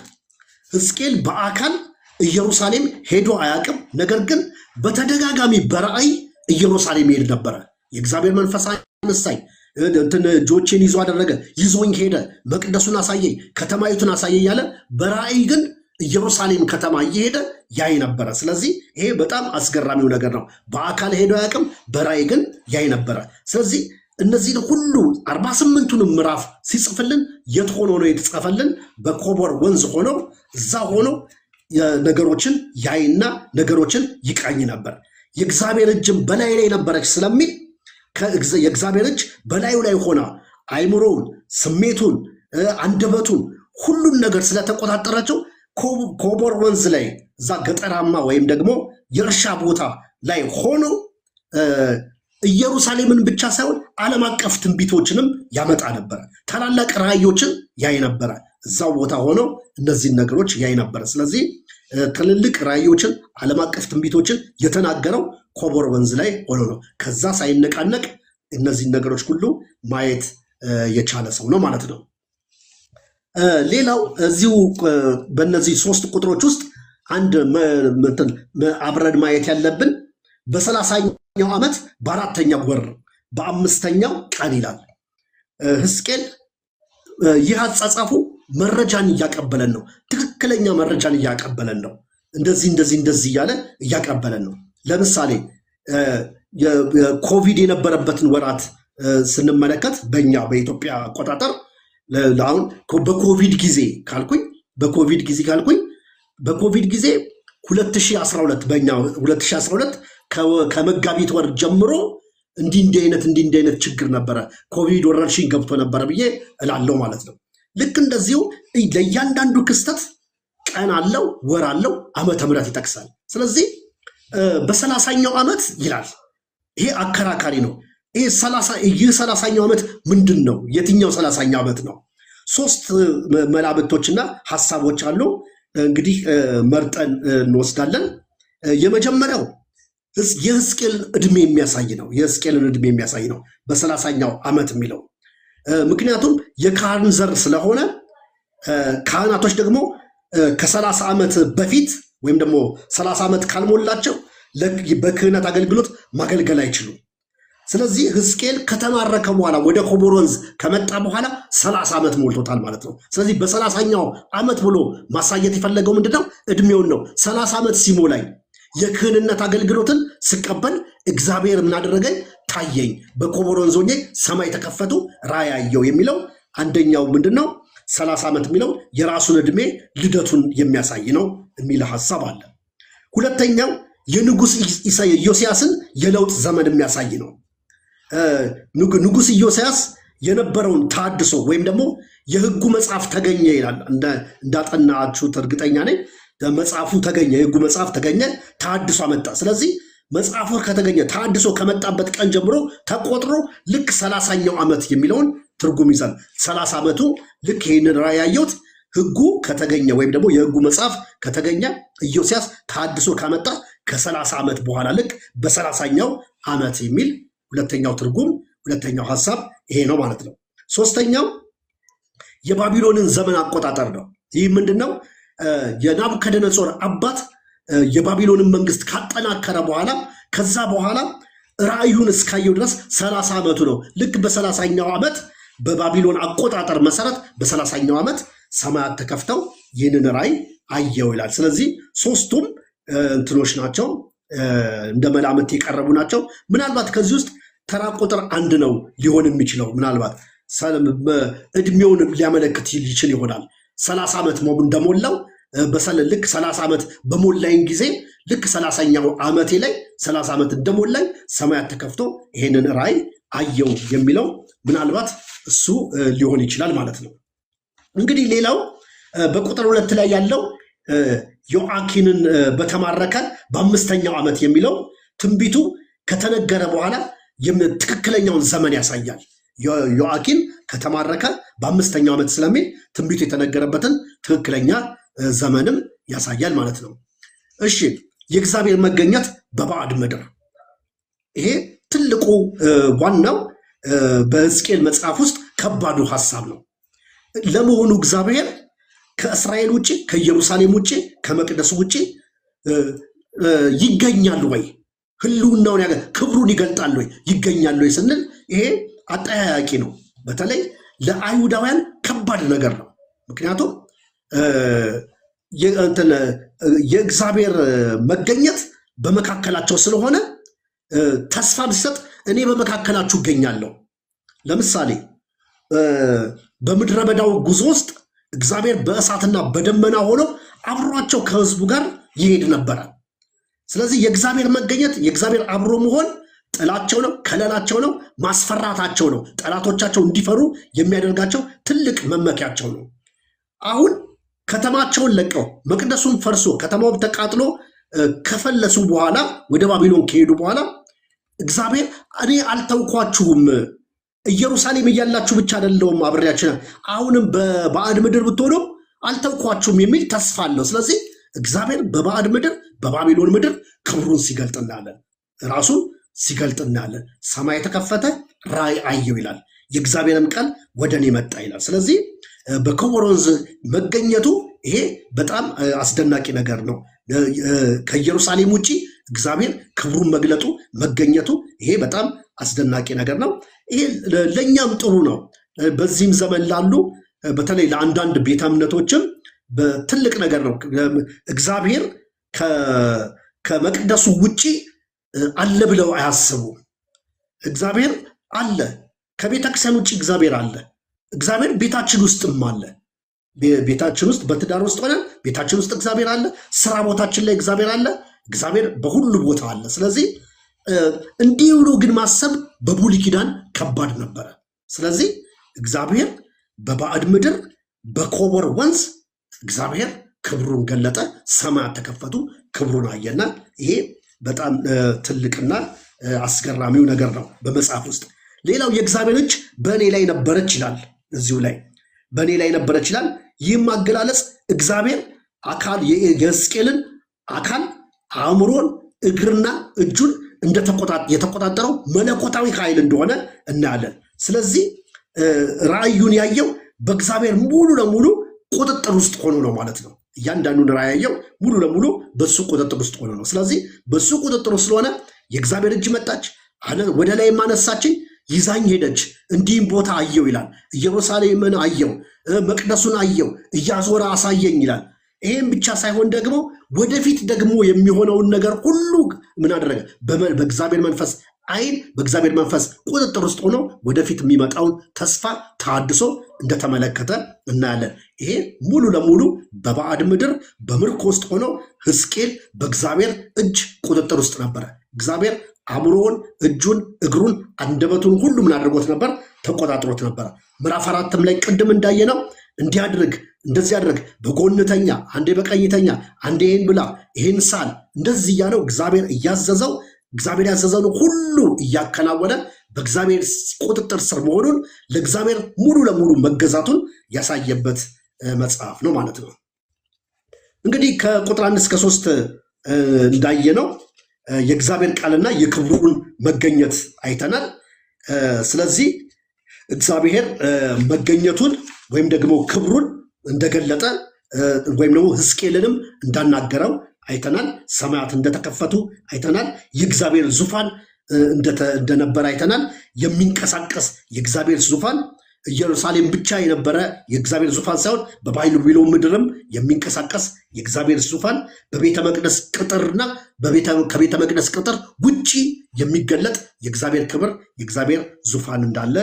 Speaker 1: ሕዝቅኤል በአካል ኢየሩሳሌም ሄዶ አያውቅም። ነገር ግን በተደጋጋሚ በራእይ ኢየሩሳሌም ይሄድ ነበረ። የእግዚአብሔር መንፈስ አነሳኝ፣ እጆቼን ይዞ አደረገ፣ ይዞኝ ሄደ፣ መቅደሱን አሳየኝ፣ ከተማይቱን አሳየ እያለ በራእይ ግን ኢየሩሳሌም ከተማ እየሄደ ያይ ነበረ። ስለዚህ ይሄ በጣም አስገራሚው ነገር ነው። በአካል ሄዶ አያውቅም፣ በራእይ ግን ያይ ነበረ። ስለዚህ እነዚህን ሁሉ 48ቱንም ምዕራፍ ሲጽፍልን የት ሆኖ ነው የተጻፈልን? በኮቦር ወንዝ ሆኖ እዛ ሆኖ ነገሮችን ያይና ነገሮችን ይቃኝ ነበር። የእግዚአብሔር እጅም በላይ ላይ ነበረች ስለሚል የእግዚአብሔር እጅ በላዩ ላይ ሆና አይምሮውን፣ ስሜቱን፣ አንደበቱን ሁሉን ነገር ስለተቆጣጠረችው ኮቦር ወንዝ ላይ እዛ ገጠራማ ወይም ደግሞ የእርሻ ቦታ ላይ ሆኖ ኢየሩሳሌምን ብቻ ሳይሆን ዓለም አቀፍ ትንቢቶችንም ያመጣ ነበረ። ታላላቅ ራእዮችን ያይ ነበረ። እዛው ቦታ ሆኖ እነዚህን ነገሮች ያይ ነበረ። ስለዚህ ትልልቅ ራእዮችን ዓለም አቀፍ ትንቢቶችን የተናገረው ኮቦር ወንዝ ላይ ሆኖ ነው። ከዛ ሳይነቃነቅ እነዚህን ነገሮች ሁሉ ማየት የቻለ ሰው ነው ማለት ነው። ሌላው እዚሁ በእነዚህ 3 ቁጥሮች ውስጥ አንድ አብረን ማየት ያለብን በ30ኛው ዓመት በ4ኛው ወር በ5ኛው ቀን ይላል ሕዝቅኤል። ይህ አጻጻፉ መረጃን እያቀበለን ነው። ትክክለኛ መረጃን እያቀበለን ነው። እንደዚህ እያለ እያቀበለን ነው። ለምሳሌ ኮቪድ የነበረበትን ወራት ስንመለከት በእኛ በኢትዮጵያ አቆጣጠር አሁን በኮቪድ ጊዜ ካልኩኝ በኮቪድ ጊዜ 2012 በእኛ 2012 ከመጋቢት ወር ጀምሮ እንዲህ አይነት ችግር ነበረ፣ ኮቪድ ወረርሽኝ ገብቶ ነበረ ብዬ እላለሁ ማለት ነው። ልክ እንደዚሁ ለእያንዳንዱ ክስተት ቀን አለው፣ ወር አለው፣ ዓመተ ምህረት ይጠቅሳል። ስለዚህ በ30ኛው ዓመት ይላል። ይሄ አከራካሪ ነው። ይህ 30ኛው ዓመት ምንድን ነው? የትኛው 30ኛው ዓመት ነው? 3 መላምቶችና ሐሳቦች አሉ። እንግዲህ መርጠን እንወስዳለን። የመጀመሪያው የሕዝቅኤልን ዕድሜ የሚያሳይ ነው። የሕዝቅኤልን ዕድሜ የሚያሳይ ነው በ30ኛው ዓመት የሚለው ምክንያቱም የካህን ዘር ስለሆነ ካህናቶች ደግሞ ከ30 ዓመት በፊት ወይም ደግሞ 30 ዓመት ካልሞላቸው በክህነት አገልግሎት ማገልገል አይችሉም። ስለዚህ ሕዝቅኤል ከተማረከ በኋላ ወደ ኮቦር ወንዝ ከመጣ በኋላ 30 ዓመት ሞልቶታል ማለት ነው። ስለዚህ በ30ኛው ዓመት ብሎ ማሳየት የፈለገው ምንድነው? ዕድሜውን ነው። 30 ዓመት ሲሞላኝ የክህንነት አገልግሎትን ስቀበል እግዚአብሔር ምን አደረገኝ? ታየኝ፣ በኮቦር ወንዝ ሆኜ ሰማይ ተከፈቱ፣ ራእይ አየሁ የሚለው አንደኛው ምንድነው? 30 ዓመት የሚለው የራሱን ዕድሜ ልደቱን የሚያሳይ ነው የሚል ሐሳብ አለ። ሁለተኛው የንጉሥ ኢዮስያስን የለውጥ ዘመን የሚያሳይ ነው። ንጉሥ ኢዮስያስ የነበረውን ታድሶ ወይም ደግሞ የሕጉ መጽሐፍ ተገኘ ይላል። እንዳጠናችሁት እርግጠኛ ነኝ። መጽሐፉ ተገኘ፣ የሕጉ መጽሐፍ ተገኘ፣ ታድሶ አመጣ። ስለዚህ መጽሐፉ ከተገኘ ታድሶ ከመጣበት ቀን ጀምሮ ተቆጥሮ ልክ 30ኛው ዓመት የሚለውን ትርጉም ይዛል። 30 ዓመቱ ልክ ይህንን ራእይ ያየሁት ሕጉ ከተገኘ ወይም ደግሞ የሕጉ መጽሐፍ ከተገኘ ኢዮስያስ ታድሶ ካመጣ ከ30 ዓመት በኋላ ልክ በ30ኛው ዓመት የሚል ሁለተኛው ትርጉም፣ ሁለተኛው ሐሳብ ይሄ ነው ማለት ነው። ሶስተኛው የባቢሎንን ዘመን አቆጣጠር ነው። ይህ ምንድነው? የናቡከደነጾር አባት የባቢሎንን መንግስት ካጠናከረ በኋላ ከዛ በኋላ ራእዩን እስካየው ድረስ 30 ዓመቱ ነው። ልክ በ30ኛው ዓመት በባቢሎን አቆጣጠር መሰረት በ30ኛው ዓመት ሰማያት ተከፍተው ይህንን ራእይ አየው ይላል። ስለዚህ 3ቱም እንትኖች ናቸው፣ እንደ መላምት የቀረቡ ናቸው። ምናልባት ከዚህ ውስጥ ተራ ቁጥር 1 ነው ሊሆን የሚችለው። ምናልባት ዕድሜውን ሊያመለክት ይችል ይሆናል። 30 ዓመት እንደሞላው ልክ 30 ዓመት በሞላኝ ጊዜ ልክ 30ኛው ዓመቴ ላይ 30 ዓመት እንደሞላኝ ሰማያት ተከፍቶ ይሄንን ራእይ አየው የሚለው ምናልባት እሱ ሊሆን ይችላል ማለት ነው። እንግዲህ ሌላው በቁጥር 2 ላይ ያለው ዮአኪንን በተማረከ በ5ኛው ዓመት የሚለው ትንቢቱ ከተነገረ በኋላ ትክክለኛውን ዘመን ያሳያል። ዮአኪን ከተማረከ በ5ኛው ዓመት ስለሚል ትንቢቱ የተነገረበትን ትክክለኛ ዘመንም ያሳያል ማለት ነው። እሺ፣ የእግዚአብሔር መገኘት በባዕድ ምድር፣ ይሄ ትልቁ ዋናው በሕዝቅኤል መጽሐፍ ውስጥ ከባዱ ሐሳብ ነው። ለመሆኑ እግዚአብሔር ከእስራኤል ውጭ፣ ከኢየሩሳሌም ውጭ፣ ከመቅደሱ ውጭ ይገኛል ወይ? ህልውናውን ክብሩን ይገልጣል ወይ? ይገኛል ወይ ስንል ይሄ አጠያያቂ ነው። በተለይ ለአይሁዳውያን ከባድ ነገር ነው። ምክንያቱም የእግዚአብሔር መገኘት በመካከላቸው ስለሆነ ተስፋ ሲሰጥ እኔ በመካከላችሁ እገኛለሁ። ለምሳሌ በምድረ በዳው ጉዞ ውስጥ እግዚአብሔር በእሳትና በደመና ሆኖ አብሯቸው ከህዝቡ ጋር ይሄድ ነበረ። ስለዚህ የእግዚአብሔር መገኘት፣ የእግዚአብሔር አብሮ መሆን ጥላቸው ነው፣ ከለላቸው ነው፣ ማስፈራታቸው ነው። ጠላቶቻቸው እንዲፈሩ የሚያደርጋቸው ትልቅ መመኪያቸው ነው። አሁን ከተማቸውን ለቀው መቅደሱን ፈርሶ ከተማው ተቃጥሎ ከፈለሱ በኋላ ወደ ባቢሎን ከሄዱ በኋላ እግዚአብሔር እኔ አልተውኳችሁም፣ ኢየሩሳሌም እያላችሁ ብቻ አይደለሁም አብሬያችሁ አሁንም በባዕድ ምድር ብትሆኑም አልተውኳችሁም የሚል ተስፋ አለው። ስለዚህ እግዚአብሔር በባዕድ ምድር በባቢሎን ምድር ክብሩን ሲገልጥ እናያለን፣ ራሱን ሲገልጥ እናያለን። ሰማይ ተከፈተ፣ ራእይ አየው ይላል፣ የእግዚአብሔርም ቃል ወደ እኔ መጣ ይላል። ስለዚህ በኮቦር ወንዝ መገኘቱ ይሄ በጣም አስደናቂ ነገር ነው። ከኢየሩሳሌም ውጪ እግዚአብሔር ክብሩን መግለጡ መገኘቱ ይሄ በጣም አስደናቂ ነገር ነው። ይሄ ለኛም ጥሩ ነው። በዚህም ዘመን ላሉ በተለይ ለአንዳንድ ቤተ እምነቶችም በትልቅ ነገር ነው። እግዚአብሔር ከመቅደሱ ውጪ አለ ብለው አያስቡ። እግዚአብሔር አለ፣ ከቤተክርስቲያን ውጪ እግዚአብሔር አለ። እግዚአብሔር ቤታችን ውስጥም አለ። ቤታችን ውስጥ በትዳር ውስጥ ሆነን ቤታችን ውስጥ እግዚአብሔር አለ። ስራ ቦታችን ላይ እግዚአብሔር አለ። እግዚአብሔር በሁሉ ቦታ አለ። ስለዚህ እንዲህ ብሎ ግን ማሰብ በብሉይ ኪዳን ከባድ ነበረ። ስለዚህ እግዚአብሔር በባዕድ ምድር በኮቦር ወንዝ እግዚአብሔር ክብሩን ገለጠ፣ ሰማያት ተከፈቱ፣ ክብሩን አየና ይሄ በጣም ትልቅና አስገራሚው ነገር ነው በመጽሐፍ ውስጥ። ሌላው የእግዚአብሔር እጅ በእኔ ላይ ነበረች ይላል። እዚሁ ላይ በእኔ ላይ ነበረች ይላል። ይህም አገላለጽ እግዚአብሔር አካል የሕዝቅኤልን አካል አእምሮን እግርና እጁን የተቆጣጠረው መለኮታዊ ኃይል እንደሆነ እናያለን። ስለዚህ ራእዩን ያየው በእግዚአብሔር ሙሉ ለሙሉ ቁጥጥር ውስጥ ሆኖ ነው ማለት ነው። እያንዳንዱን ራእይ ያየው ሙሉ ለሙሉ በሱ ቁጥጥር ውስጥ ሆኖ ነው። ስለዚህ በሱ ቁጥጥር ውስጥ ስለሆነ የእግዚአብሔር እጅ መጣች፣ ወደ ላይ ማነሳችኝ፣ ይዛኝ ሄደች፣ እንዲህም ቦታ አየው ይላል። ኢየሩሳሌምን አየው፣ መቅደሱን አየው፣ እያዞረ አሳየኝ ይላል። ይሄም ብቻ ሳይሆን ደግሞ ወደፊት ደግሞ የሚሆነውን ነገር ሁሉ ምን አደረገ? በእግዚአብሔር መንፈስ አይን በእግዚአብሔር መንፈስ ቁጥጥር ውስጥ ሆኖ ወደፊት የሚመጣውን ተስፋ ተሐድሶ እንደተመለከተ እናያለን። ይሄ ሙሉ ለሙሉ በባዕድ ምድር በምርኮ ውስጥ ሆኖ ሕዝቅኤል በእግዚአብሔር እጅ ቁጥጥር ውስጥ ነበረ። እግዚአብሔር አእምሮውን፣ እጁን፣ እግሩን፣ አንደበቱን ሁሉ ምን አድርጎት ነበር? ተቆጣጥሮት ነበረ። ምዕራፍ 4 ላይ ቅድም እንዳየነው እንዲያድርግ እንደዚህ ያድርግ፣ በጎንተኛ አንዴ በቀኝተኛ አንዴ ይህን ብላ ይህን ሳል እንደዚህ እያለው እግዚአብሔር እያዘዘው እግዚአብሔር ያዘዘውን ሁሉ እያከናወነ በእግዚአብሔር ቁጥጥር ስር መሆኑን ለእግዚአብሔር ሙሉ ለሙሉ መገዛቱን ያሳየበት መጽሐፍ ነው ማለት ነው። እንግዲህ ከቁጥር 1 እስከ 3 እንዳየነው የእግዚአብሔር ቃልና የክብሩን መገኘት አይተናል። ስለዚህ እግዚአብሔር መገኘቱን ወይም ደግሞ ክብሩን እንደገለጠ ወይም ደግሞ ሕዝቅኤልንም እንዳናገረው አይተናል። ሰማያት እንደተከፈቱ አይተናል። የእግዚአብሔር ዙፋን እንደነበረ አይተናል። የሚንቀሳቀስ የእግዚአብሔር ዙፋን ኢየሩሳሌም ብቻ የነበረ የእግዚአብሔር ዙፋን ሳይሆን በባቢሎን ምድርም የሚንቀሳቀስ የእግዚአብሔር ዙፋን በቤተ መቅደስ ቅጥርና ከቤተ መቅደስ ቅጥር ውጪ የሚገለጥ የእግዚአብሔር ክብር የእግዚአብሔር ዙፋን እንዳለ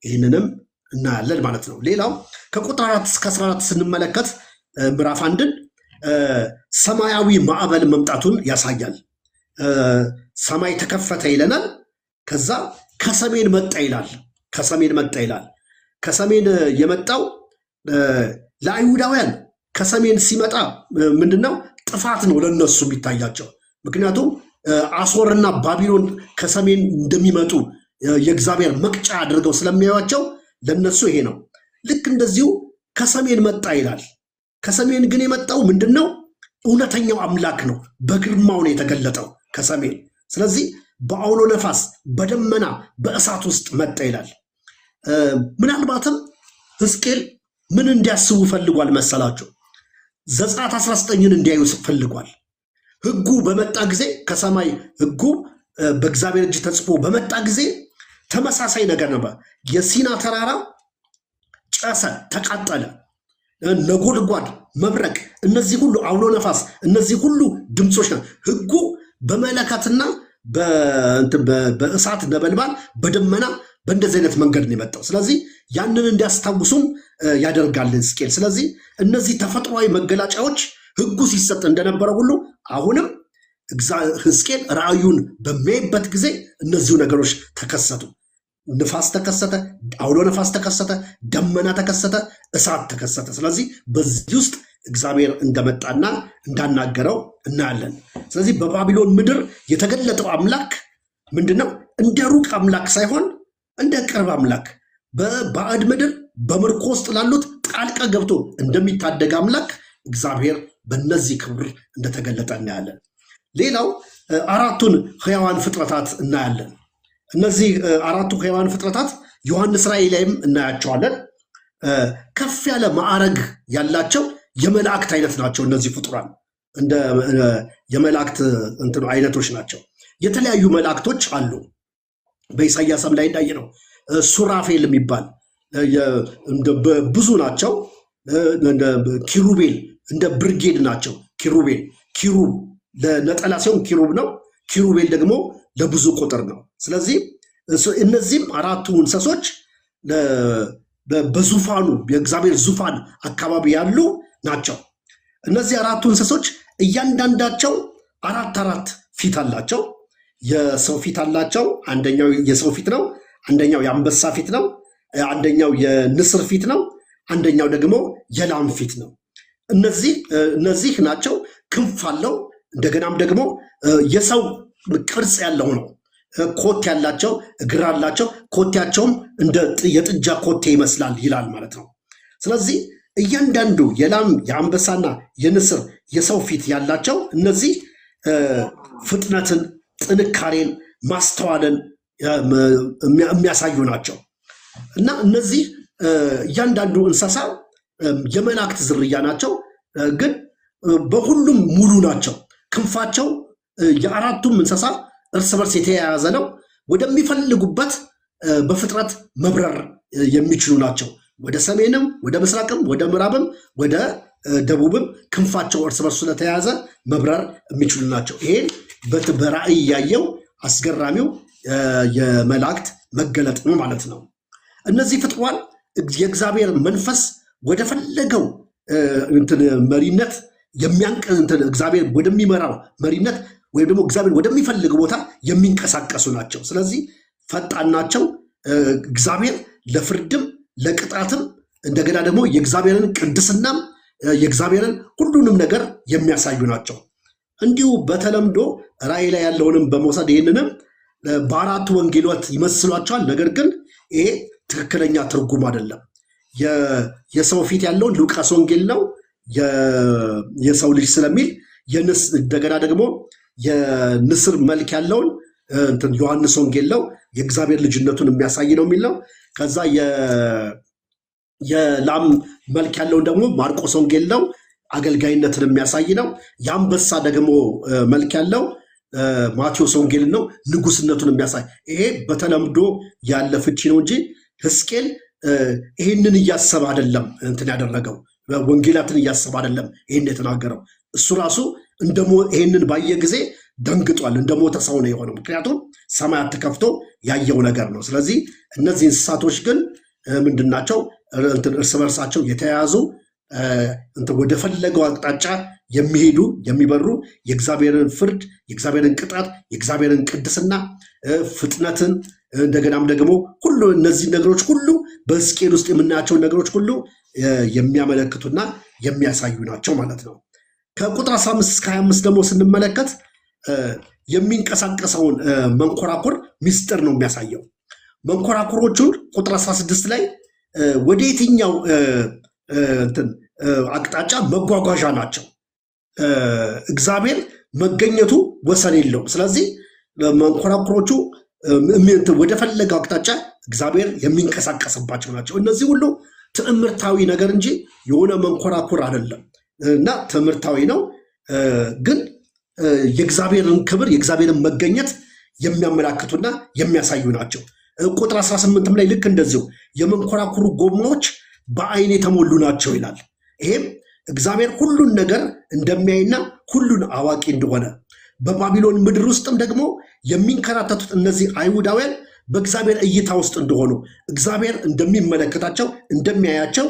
Speaker 1: ይህንንም እናያለን ማለት ነው። ሌላው ከቁጥር 4 እስከ 14 ስንመለከት ምዕራፍ 1ን ሰማያዊ ማዕበል መምጣቱን ያሳያል። ሰማይ ተከፈተ ይለናል። ከዛ ከሰሜን መጣ ይላል። ከሰሜን መጣ ይላል። ከሰሜን የመጣው ለአይሁዳውያን ከሰሜን ሲመጣ ምንድነው? ጥፋት ነው ለነሱ የሚታያቸው። ምክንያቱም አሶርና ባቢሎን ከሰሜን እንደሚመጡ የእግዚአብሔር መቅጫ አድርገው ስለሚያዩቸው ለነሱ ይሄ ነው። ልክ እንደዚሁ ከሰሜን መጣ ይላል። ከሰሜን ግን የመጣው ምንድነው? እውነተኛው አምላክ ነው። በግርማው ነው የተገለጠው ከሰሜን። ስለዚህ በአውሎ ነፋስ፣ በደመና፣ በእሳት ውስጥ መጣ ይላል። ምናልባትም ሕዝቅኤል ምን እንዲያስቡ ፈልጓል መሰላቸው? ዘጸአት 19ን እንዲያዩ ፈልጓል። ሕጉ በመጣ ጊዜ ከሰማይ ሕጉ በእግዚአብሔር እጅ ተጽፎ በመጣ ጊዜ ተመሳሳይ ነገር ነበር። የሲና ተራራ ጨሰ፣ ተቃጠለ። ነጎድጓድ፣ መብረቅ፣ እነዚህ ሁሉ አውሎ ነፋስ፣ እነዚህ ሁሉ ድምፆች ነው። ሕጉ በመለከትና በእሳት ነበልባል፣ በደመና በእንደዚህ አይነት መንገድ ነው የመጣው። ስለዚህ ያንን እንዲያስታውሱም ያደርጋል ሕዝቅኤል። ስለዚህ እነዚህ ተፈጥሯዊ መገለጫዎች ሕጉ ሲሰጥ እንደነበረ ሁሉ አሁንም ሕዝቅኤል ራእዩን በሚያይበት ጊዜ እነዚሁ ነገሮች ተከሰቱ። ንፋስ ተከሰተ፣ አውሎ ነፋስ ተከሰተ፣ ደመና ተከሰተ፣ እሳት ተከሰተ። ስለዚህ በዚህ ውስጥ እግዚአብሔር እንደመጣና እንዳናገረው እናያለን። ስለዚህ በባቢሎን ምድር የተገለጠው አምላክ ምንድነው? እንደ ሩቅ አምላክ ሳይሆን እንደ ቅርብ አምላክ በባዕድ ምድር በምርኮ ውስጥ ላሉት ጣልቃ ገብቶ እንደሚታደግ አምላክ እግዚአብሔር በእነዚህ ክብር እንደተገለጠ እናያለን። ሌላው አራቱን ሕያዋን ፍጥረታት እናያለን። እነዚህ አራቱ ሕያዋን ፍጥረታት ዮሐንስ ራእይ ላይም እናያቸዋለን። ከፍ ያለ ማዕረግ ያላቸው የመላእክት አይነት ናቸው። እነዚህ ፍጡራን እንደ የመላእክት አይነቶች ናቸው። የተለያዩ መላእክቶች አሉ። በኢሳይያስም ላይ እንዳየነው ሱራፌል የሚባል ብዙ ናቸው። ኪሩቤል እንደ ብርጌድ ናቸው። ኪሩቤል ኪሩብ ለነጠላ ሲሆን ኪሩብ ነው። ኪሩቤል ደግሞ ለብዙ ቁጥር ነው። ስለዚህ እነዚህም አራቱ እንስሶች በዙፋኑ የእግዚአብሔር ዙፋን አካባቢ ያሉ ናቸው። እነዚህ አራቱ እንስሶች እያንዳንዳቸው አራት ፊት አላቸው። የሰው ፊት አላቸው። አንደኛው የሰው ፊት ነው። አንደኛው የአንበሳ ፊት ነው። አንደኛው የንስር ፊት ነው። አንደኛው ደግሞ የላም ፊት ነው። እነዚህ ናቸው። ክንፍ አለው። እንደገናም ደግሞ የሰው ቅርጽ ያለው ነው። ኮቴ ያላቸው፣ እግር አላቸው። ኮቴያቸውም እንደ የጥጃ ኮቴ ይመስላል ይላል ማለት ነው። ስለዚህ እያንዳንዱ የላም የአንበሳና የንስር የሰው ፊት ያላቸው እነዚህ ፍጥነትን፣ ጥንካሬን፣ ማስተዋልን የሚያሳዩ ናቸው እና እነዚህ እያንዳንዱ እንስሳ የመላእክት ዝርያ ናቸው፣ ግን በሁሉም ሙሉ ናቸው። ክንፋቸው የአራቱም እንስሳ እርስ በርስ የተያያዘ ነው። ወደሚፈልጉበት በፍጥረት መብረር የሚችሉ ናቸው። ወደ ሰሜንም፣ ወደ ምስራቅም፣ ወደ ምዕራብም፣ ወደ ደቡብም ክንፋቸው እርስ በርስ ስለተያያዘ መብረር የሚችሉ ናቸው። ይሄን በራእይ ያየው አስገራሚው የመላእክት መገለጥ ነው ማለት ነው። እነዚህ ፍጥሯን የእግዚአብሔር መንፈስ ወደፈለገው መሪነት እግዚአብሔር ወደሚመራው መሪነት ወይም ደግሞ እግዚአብሔር ወደሚፈልግ ቦታ የሚንቀሳቀሱ ናቸው። ስለዚህ ፈጣን ናቸው። እግዚአብሔር ለፍርድም ለቅጣትም እንደገና ደግሞ የእግዚአብሔርን ቅድስናም የእግዚአብሔርን ሁሉንም ነገር የሚያሳዩ ናቸው። እንዲሁ በተለምዶ ራእይ ላይ ያለውንም በመውሰድ ይህንንም በአራቱ ወንጌላት ይመስሏቸዋል። ነገር ግን ይሄ ትክክለኛ ትርጉም አይደለም። የሰው ፊት ያለውን ሉቃስ ወንጌል ነው የሰው ልጅ ስለሚል፣ እንደገና ደግሞ የንስር መልክ ያለውን ዮሐንስ ወንጌል ነው የእግዚአብሔር ልጅነቱን የሚያሳይ ነው የሚል ነው። ከዛ የላም መልክ ያለውን ደግሞ ማርቆስ ወንጌል ነው አገልጋይነትን የሚያሳይ ነው። የአንበሳ ደግሞ መልክ ያለው ማቴዎስ ወንጌል ነው ንጉስነቱን የሚያሳይ። ይሄ በተለምዶ ያለ ፍቺ ነው እንጂ ሕዝቅኤል ይህንን እያሰበ አይደለም ያደረገው። ወንጌላትን እያሰበ አይደለም ይህን የተናገረው። እሱ ራሱ ይህንን ባየ ጊዜ ደንግጧል። እንደሞተ ሰው ነው የሆነው። ምክንያቱም ሰማያት ተከፍቶ ያየው ነገር ነው። ስለዚህ እነዚህ እንስሳቶች ግን ምንድናቸው? እርስ በርሳቸው የተያያዙ ወደ ፈለገው አቅጣጫ የሚሄዱ የሚበሩ የእግዚአብሔርን ፍርድ፣ የእግዚአብሔርን ቅጣት፣ የእግዚአብሔርን ቅድስና፣ ፍጥነትን እንደገናም ደግሞ ሁሉ እነዚህ ነገሮች ሁሉ በሕዝቅኤል ውስጥ የምናያቸውን ነገሮች ሁሉ የሚያመለክቱና የሚያሳዩ ናቸው ማለት ነው። ከቁጥር 15 እስከ 25 ደግሞ ስንመለከት የሚንቀሳቀሰውን መንኮራኩር ምስጢር ነው የሚያሳየው። መንኮራኩሮቹን ቁጥር 16 ላይ ወደ የትኛው አቅጣጫ መጓጓዣ ናቸው። እግዚአብሔር መገኘቱ ወሰን የለውም። ስለዚህ መንኮራኩሮቹ ወደ ፈለገው አቅጣጫ እግዚአብሔር የሚንቀሳቀስባቸው ናቸው። እነዚህ ሁሉ ትዕምርታዊ ነገር እንጂ የሆነ መንኮራኩር አይደለም እና ትምህርታዊ ነው፣ ግን የእግዚአብሔርን ክብር የእግዚአብሔርን መገኘት የሚያመላክቱና የሚያሳዩ ናቸው። ቁጥር 18 ላይ ልክ እንደዚሁ የመንኮራኩሩ ጎማዎች በዓይን የተሞሉ ናቸው ይላል። ይሄም እግዚአብሔር ሁሉን ነገር እንደሚያይና ሁሉን አዋቂ እንደሆነ፣ በባቢሎን ምድር ውስጥም ደግሞ የሚንከራተቱት እነዚህ አይሁዳውያን በእግዚአብሔር እይታ ውስጥ እንደሆኑ እግዚአብሔር እንደሚመለከታቸው እንደሚያያቸው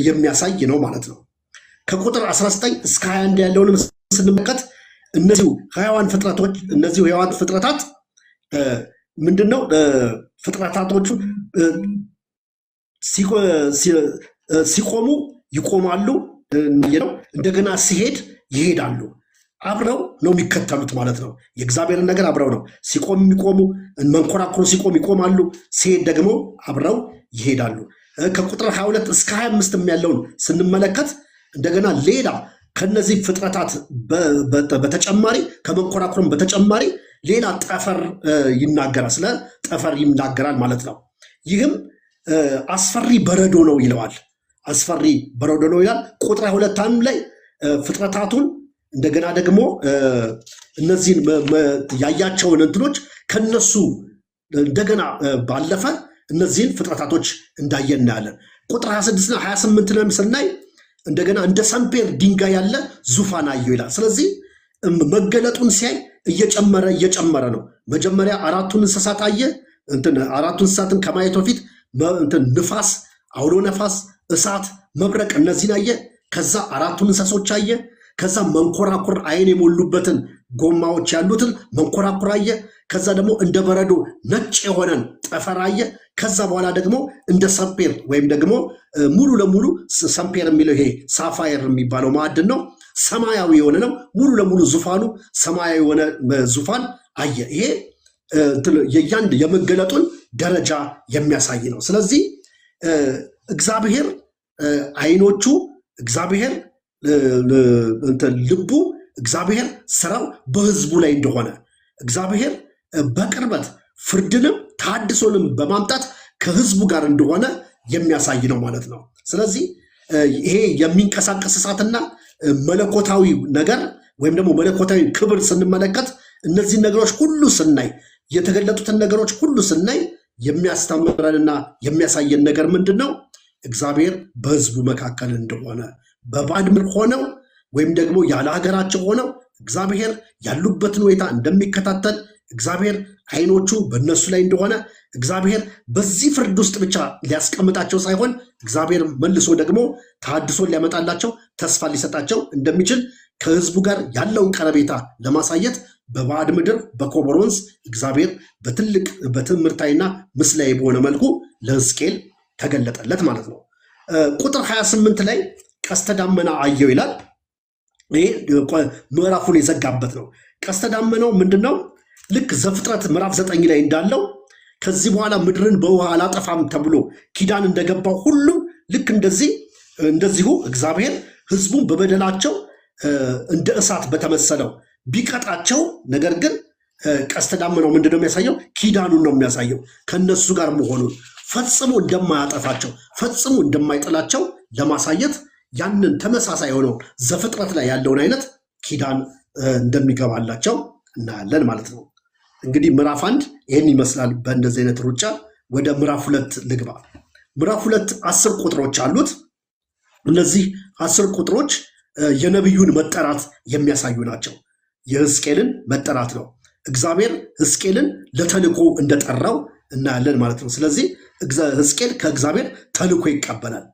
Speaker 1: የሚያሳይ ነው ማለት ነው። ከቁጥር 19 እስከ 21 ያለውን ስንመለከት እነዚሁ ሕያዋን ፍጥረታት ምንድነው? ፍጥረታቶቹ ሲቆሙ ይቆማሉ፣ እንደገና ሲሄድ ይሄዳሉ። አብረው ነው የሚከተሉት ማለት ነው። የእግዚአብሔርን ነገር አብረው ነው ሲቆም የሚቆሙ፣ መንኮራኩሩ ሲቆም ይቆማሉ፣ ሲሄድ ደግሞ አብረው ይሄዳሉ። ከቁጥር 22 እስከ 25 ያለውን ስንመለከት እንደገና ሌላ ከነዚህ ፍጥረታት በተጨማሪ ከመንኮራኩሩም በተጨማሪ ሌላ ጠፈር ይናገራል። ስለ ጠፈር ይናገራል ማለት ነው። ይህም አስፈሪ በረዶ ነው ይለዋል። አስፈሪ በረዶ ነው ይላል። ቁጥር 22 ላይ ፍጥረታቱን እንደገና ደግሞ እነዚህን ያያቸውን እንትኖች ከነሱ እንደገና ባለፈ እነዚህን ፍጥረታቶች እንዳየን እናያለን። ቁጥር 26 እና 28 ላይ ስናይ እንደገና እንደ ሰንፔር ድንጋይ ያለ ዙፋን አየሁ ይላል። ስለዚህ መገለጡን ሲያይ እየጨመረ ነው። መጀመሪያ አራቱን እንስሳት አየ። አራቱን እንስሳትን ከማየት በፊት ንፋስ፣ አውሎ ነፋስ፣ እሳት፣ መብረቅ እነዚህን አየ። ከዛ አራቱን እንስሶች አየ። ከዛ መንኮራኩር አይን የሞሉበትን ጎማዎች ያሉትን መንኮራኩር አየ። ከዛ ደግሞ እንደ በረዶ ነጭ የሆነን ጠፈር አየ። ከዛ በኋላ ደግሞ እንደ ሰምፔር ወይም ደግሞ ሙሉ ለሙሉ ሰምፔር የሚለው ይሄ ሳፋየር የሚባለው ማዕድን ነው። ሰማያዊ የሆነ ነው። ሙሉ ለሙሉ ዙፋኑ ሰማያዊ የሆነ ዙፋን አየ። ይሄ የመገለጡን ደረጃ የሚያሳይ ነው። ስለዚህ እግዚአብሔር አይኖቹ፣ እግዚአብሔር ልቡ፣ እግዚአብሔር ስራው በህዝቡ ላይ እንደሆነ እግዚአብሔር በቅርበት ፍርድንም ታድሶንም በማምጣት ከህዝቡ ጋር እንደሆነ የሚያሳይ ነው ማለት ነው። ስለዚህ ይሄ የሚንቀሳቀስ እሳትና መለኮታዊ ነገር ወይም ደግሞ መለኮታዊ ክብር ስንመለከት እነዚህን ነገሮች ሁሉ ስናይ የተገለጡትን ነገሮች ሁሉ ስናይ የሚያስተምረንና የሚያሳየን ነገር ምንድን ነው? እግዚአብሔር በህዝቡ መካከል እንደሆነ በባዕድ ምድር ሆነው ወይም ደግሞ ያለ ሀገራቸው ሆነው እግዚአብሔር ያሉበትን ሁኔታ እንደሚከታተል እግዚአብሔር አይኖቹ በእነሱ ላይ እንደሆነ እግዚአብሔር በዚህ ፍርድ ውስጥ ብቻ ሊያስቀምጣቸው ሳይሆን እግዚአብሔር መልሶ ደግሞ ተሐድሶን ሊያመጣላቸው ተስፋ ሊሰጣቸው እንደሚችል ከህዝቡ ጋር ያለውን ቀረቤታ ለማሳየት በባዕድ ምድር በኮቦር ወንዝ እግዚአብሔር በትልቅ በትምህርታዊና ምስላዊ በሆነ መልኩ ለሕዝቅኤል ተገለጠለት ማለት ነው። ቁጥር 28 ላይ ቀስተ ደመና አየው ይላል። ይሄ ምዕራፉን የዘጋበት ነው። ቀስተ ደመናው ምንድነው? ልክ ዘፍጥረት ምዕራፍ 9 ላይ እንዳለው ከዚህ በኋላ ምድርን በውሃ አላጠፋም ተብሎ ኪዳን እንደገባው ሁሉ ልክ እንደዚሁ እግዚአብሔር ህዝቡን በበደላቸው እንደ እሳት በተመሰለው ቢቀጣቸው፣ ነገር ግን ቀስተ ደመናው ምንድነው የሚያሳየው? ኪዳኑን ነው የሚያሳየው። ከነሱ ጋር መሆኑን ፈጽሞ እንደማያጠፋቸው ፈጽሞ እንደማይጥላቸው ለማሳየት ያንን ተመሳሳይ የሆነው ዘፍጥረት ላይ ያለውን አይነት ኪዳን እንደሚገባላቸው እናያለን ማለት ነው። እንግዲህ ምዕራፍ 1 ይህን ይመስላል። በእንደዚህ አይነት ሩጫ ወደ ምዕራፍ 2 ልግባ። ምዕራፍ 2 10 ቁጥሮች አሉት። እነዚህ 10 ቁጥሮች የነቢዩን መጠራት የሚያሳዩ ናቸው። የሕዝቅኤልን መጠራት ነው። እግዚአብሔር ሕዝቅኤልን ለተልኮ እንደጠራው እናያለን ማለት ነው። ስለዚህ ሕዝቅኤል ከእግዚአብሔር ተልኮ ይቀበላል።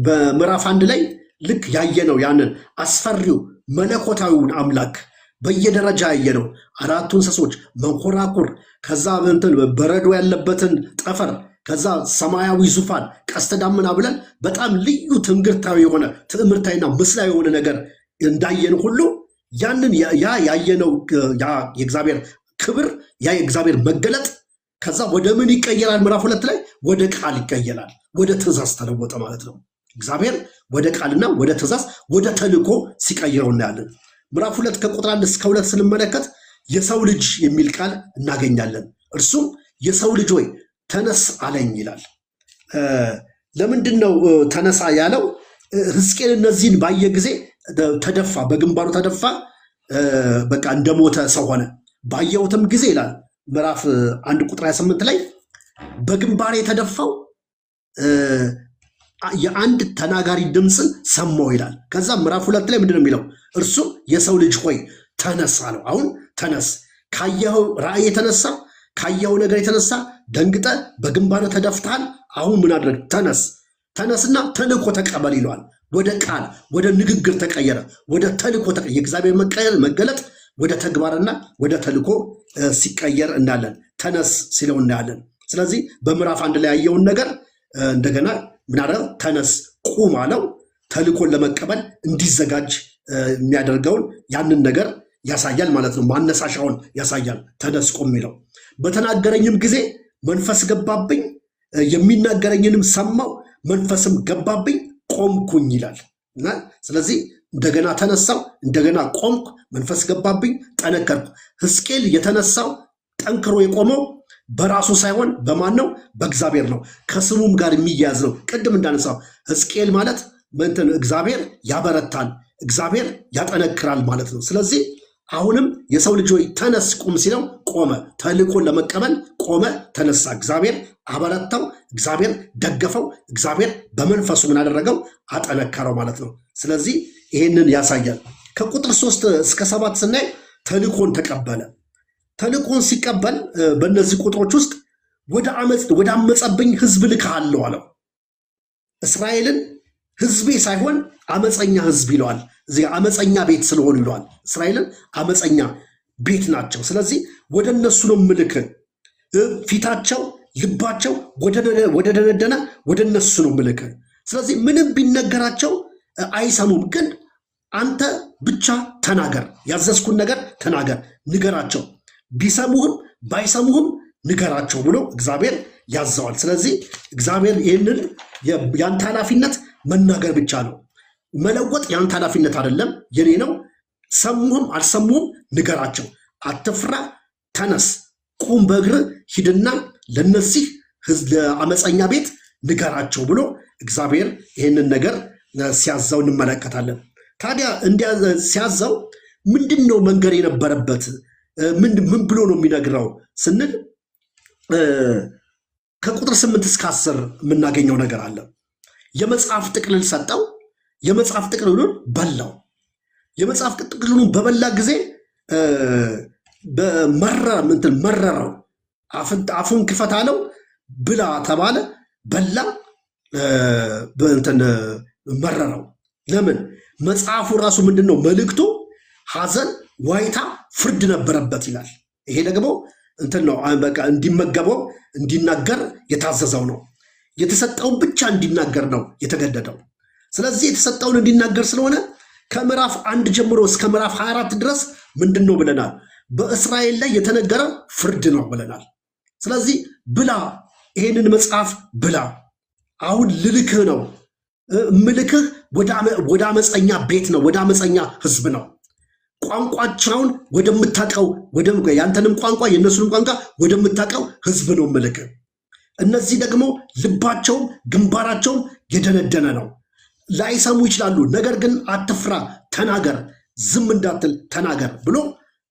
Speaker 1: በምዕራፍ 1 ላይ ልክ ያየነው ያንን አስፈሪው መለኮታዊውን አምላክ በየደረጃ ያየነው አራቱ እንስሶች፣ መንኮራኩር፣ ከዛ በረዶ ያለበትን ጠፈር፣ ከዛ ሰማያዊ ዙፋን፣ ቀስተ ደመና ብለን በጣም ልዩ ትምህርታዊና ምስላዊ የሆነ ነገር እንዳየን ሁሉ ያንን ያየነው የእግዚአብሔር ክብር ያ የእግዚአብሔር መገለጥ ከዛ ወደ ምን ይቀየራል? ምዕራፍ 2 ላይ ወደ ቃል ይቀየራል። ወደ ትእዛዝ ተለወጠ ማለት ነው። እግዚአብሔር ወደ ቃልና ወደ ትእዛዝ ወደ ተልኮ ሲቀይረው እናያለን። ምዕራፍ 2 ከቁጥር 1 እስከ 2 ስንመለከት የሰው ልጅ የሚል ቃል እናገኛለን። እርሱም የሰው ልጅ ሆይ ተነስ አለኝ ይላል። ለምንድን ነው ተነሳ ያለው? ሕዝቅኤል እነዚህን ባየ ጊዜ ተደፋ፣ በግንባሩ ተደፋ፣ በቃ እንደሞተ ሰው ሆነ። ባየሁትም ጊዜ ይላል ምዕራፍ 1 ቁጥር 28 ላይ በግንባሬ የተደፋው የአንድ ተናጋሪ ድምፅን ሰማሁ ይላል። ከዛ ምዕራፍ 2 ላይ ምንድነው የሚለው? እርሱም የሰው ልጅ ሆይ ተነስ አለው። አሁን ተነስ፣ ካየኸው ራእይ የተነሳ ካየኸው ነገር የተነሳ ደንግጠ በግንባር ተደፍተሃል። አሁን ምን አድርግ? ተነስና ተልኮ ተቀበል ይለዋል። ወደ ቃል ወደ ንግግር ተቀየረ፣ ወደ ተልኮ ተቀየረ። የእግዚአብሔር መገለጥ ወደ ተግባርና ወደ ተልኮ ሲቀየር እናያለን። ተነስ ሲለው እናያለን። ስለዚህ በምዕራፍ 1 ላይ ያየውን ነገር እንደገና ምን አደረገው? ተነስ ቁም አለው። ተልኮን ለመቀበል እንዲዘጋጅ የሚያደርገውን ያንን ነገር ያሳያል ማለት ነው። ማነሳሻውን ያሳያል። ተነስ ቁም የሚለው በተናገረኝም ጊዜ መንፈስ ገባብኝ፣ የሚናገረኝንም ሰማው፣ መንፈስም ገባብኝ፣ ቆምኩኝ ይላል እና ስለዚህ እንደገና ተነሳው፣ እንደገና ቆምኩ፣ መንፈስ ገባብኝ፣ ጠነከርኩ። ሕዝቅኤል የተነሳው ጠንክሮ የቆመው በራሱ ሳይሆን በማን ነው? በእግዚአብሔር ነው። ከስሙም ጋር የሚያያዝ ነው። ቅድም እንዳነሳው ሕዝቅኤል ማለት እግዚአብሔር ያበረታል፣ እግዚአብሔር ያጠነክራል ማለት ነው። ስለዚህ አሁንም የሰው ልጅ ሆይ ተነስ ቁም ሲለው ቆመ። ተልኮን ለመቀበል ቆመ፣ ተነሳ። እግዚአብሔር አበረታው፣ እግዚአብሔር ደገፈው፣ እግዚአብሔር በመንፈሱ ምን አደረገው? አጠነከረው ማለት ነው። ስለዚህ ይሄንን ያሳያል። ከቁጥር 3 እስከ 7 ስናይ ተልኮን ተቀበለ። ተልኮን ሲቀበል በእነዚህ ቁጥሮች ውስጥ ወደ አመፀብኝ ህዝብ ልካለሁ አለው። እስራኤልን ህዝቤ ሳይሆን አመፀኛ ህዝብ ይለዋል። እዚህ አመፀኛ ቤት ስለሆኑ ይለዋል። እስራኤልን አመፀኛ ቤት ናቸው። ስለዚህ ወደ እነሱ ነው ምልክ። ፊታቸው ልባቸው ወደ ደነደነ ወደ እነሱ ነው ምልክ። ስለዚህ ምንም ቢነገራቸው አይሰሙም። ግን አንተ ብቻ ተናገር፣ ያዘዝኩን ነገር ተናገር፣ ንገራቸው፣ ቢሰሙህም ባይሰሙህም ንገራቸው ብሎ እግዚአብሔር ያዘዋል። ስለዚህ እግዚአብሔር ይህንን ያንተ ኃላፊነት መናገር ብቻ ነው። መለወጥ ያንተ ኃላፊነት አይደለም፣ የኔ ነው። ሰሙህም አልሰሙህም ንገራቸው። አትፍራ፣ ተነስ፣ ቁም፣ በእግር ሂድና ለነዚህ ለአመፀኛ ቤት ንገራቸው ብሎ እግዚአብሔር ይህንን ነገር ሲያዘው እንመለከታለን። ታዲያ ሲያዘው ምንድን ነው መንገር የነበረበት? ምን ብሎ ነው የሚነግረው ስንል ከቁጥር 8 እስከ 10 የምናገኘው ነገር አለ። የመጽሐፍ ጥቅልል ሰጠው። የመጽሐፍ ጥቅልሉን በላው። የመጽሐፍ ጥቅልሉን በበላ ጊዜ መረረው። አፉን ክፈት አለው። ብላ ተባለ፣ በላ፣ መረረው። ለምን? መጽሐፉ ራሱ ምንድን ነው መልእክቱ? ሐዘን፣ ዋይታ፣ ፍርድ ነበረበት ይላል። ይሄ ደግሞ ነው በቃ እንዲመገበው እንዲናገር የታዘዘው ነው። የተሰጠውን ብቻ እንዲናገር ነው የተገደደው። ስለዚህ የተሰጠውን እንዲናገር ስለሆነ ከምዕራፍ 1 ጀምሮ እስከ ምዕራፍ 24 ድረስ ምንድን ነው ብለናል? በእስራኤል ላይ የተነገረ ፍርድ ነው ብለናል። ስለዚህ ብላ፣ ይሄንን መጽሐፍ ብላ፣ አሁን ልልክህ ነው። ምልክህ ወደ አመፀኛ ቤት ነው፣ ወደ አመፀኛ ህዝብ ነው። ቋንቋቸውን ወደምታቀው ያንተንም ቋንቋ የእነሱንም ቋንቋ ወደምታቀው ህዝብ ነው ምልክህ። እነዚህ ደግሞ ልባቸውም ግንባራቸውም የደነደነ ነው። ላይሰሙ ይችላሉ። ነገር ግን አትፍራ፣ ተናገር፣ ዝም እንዳትል ተናገር ብሎ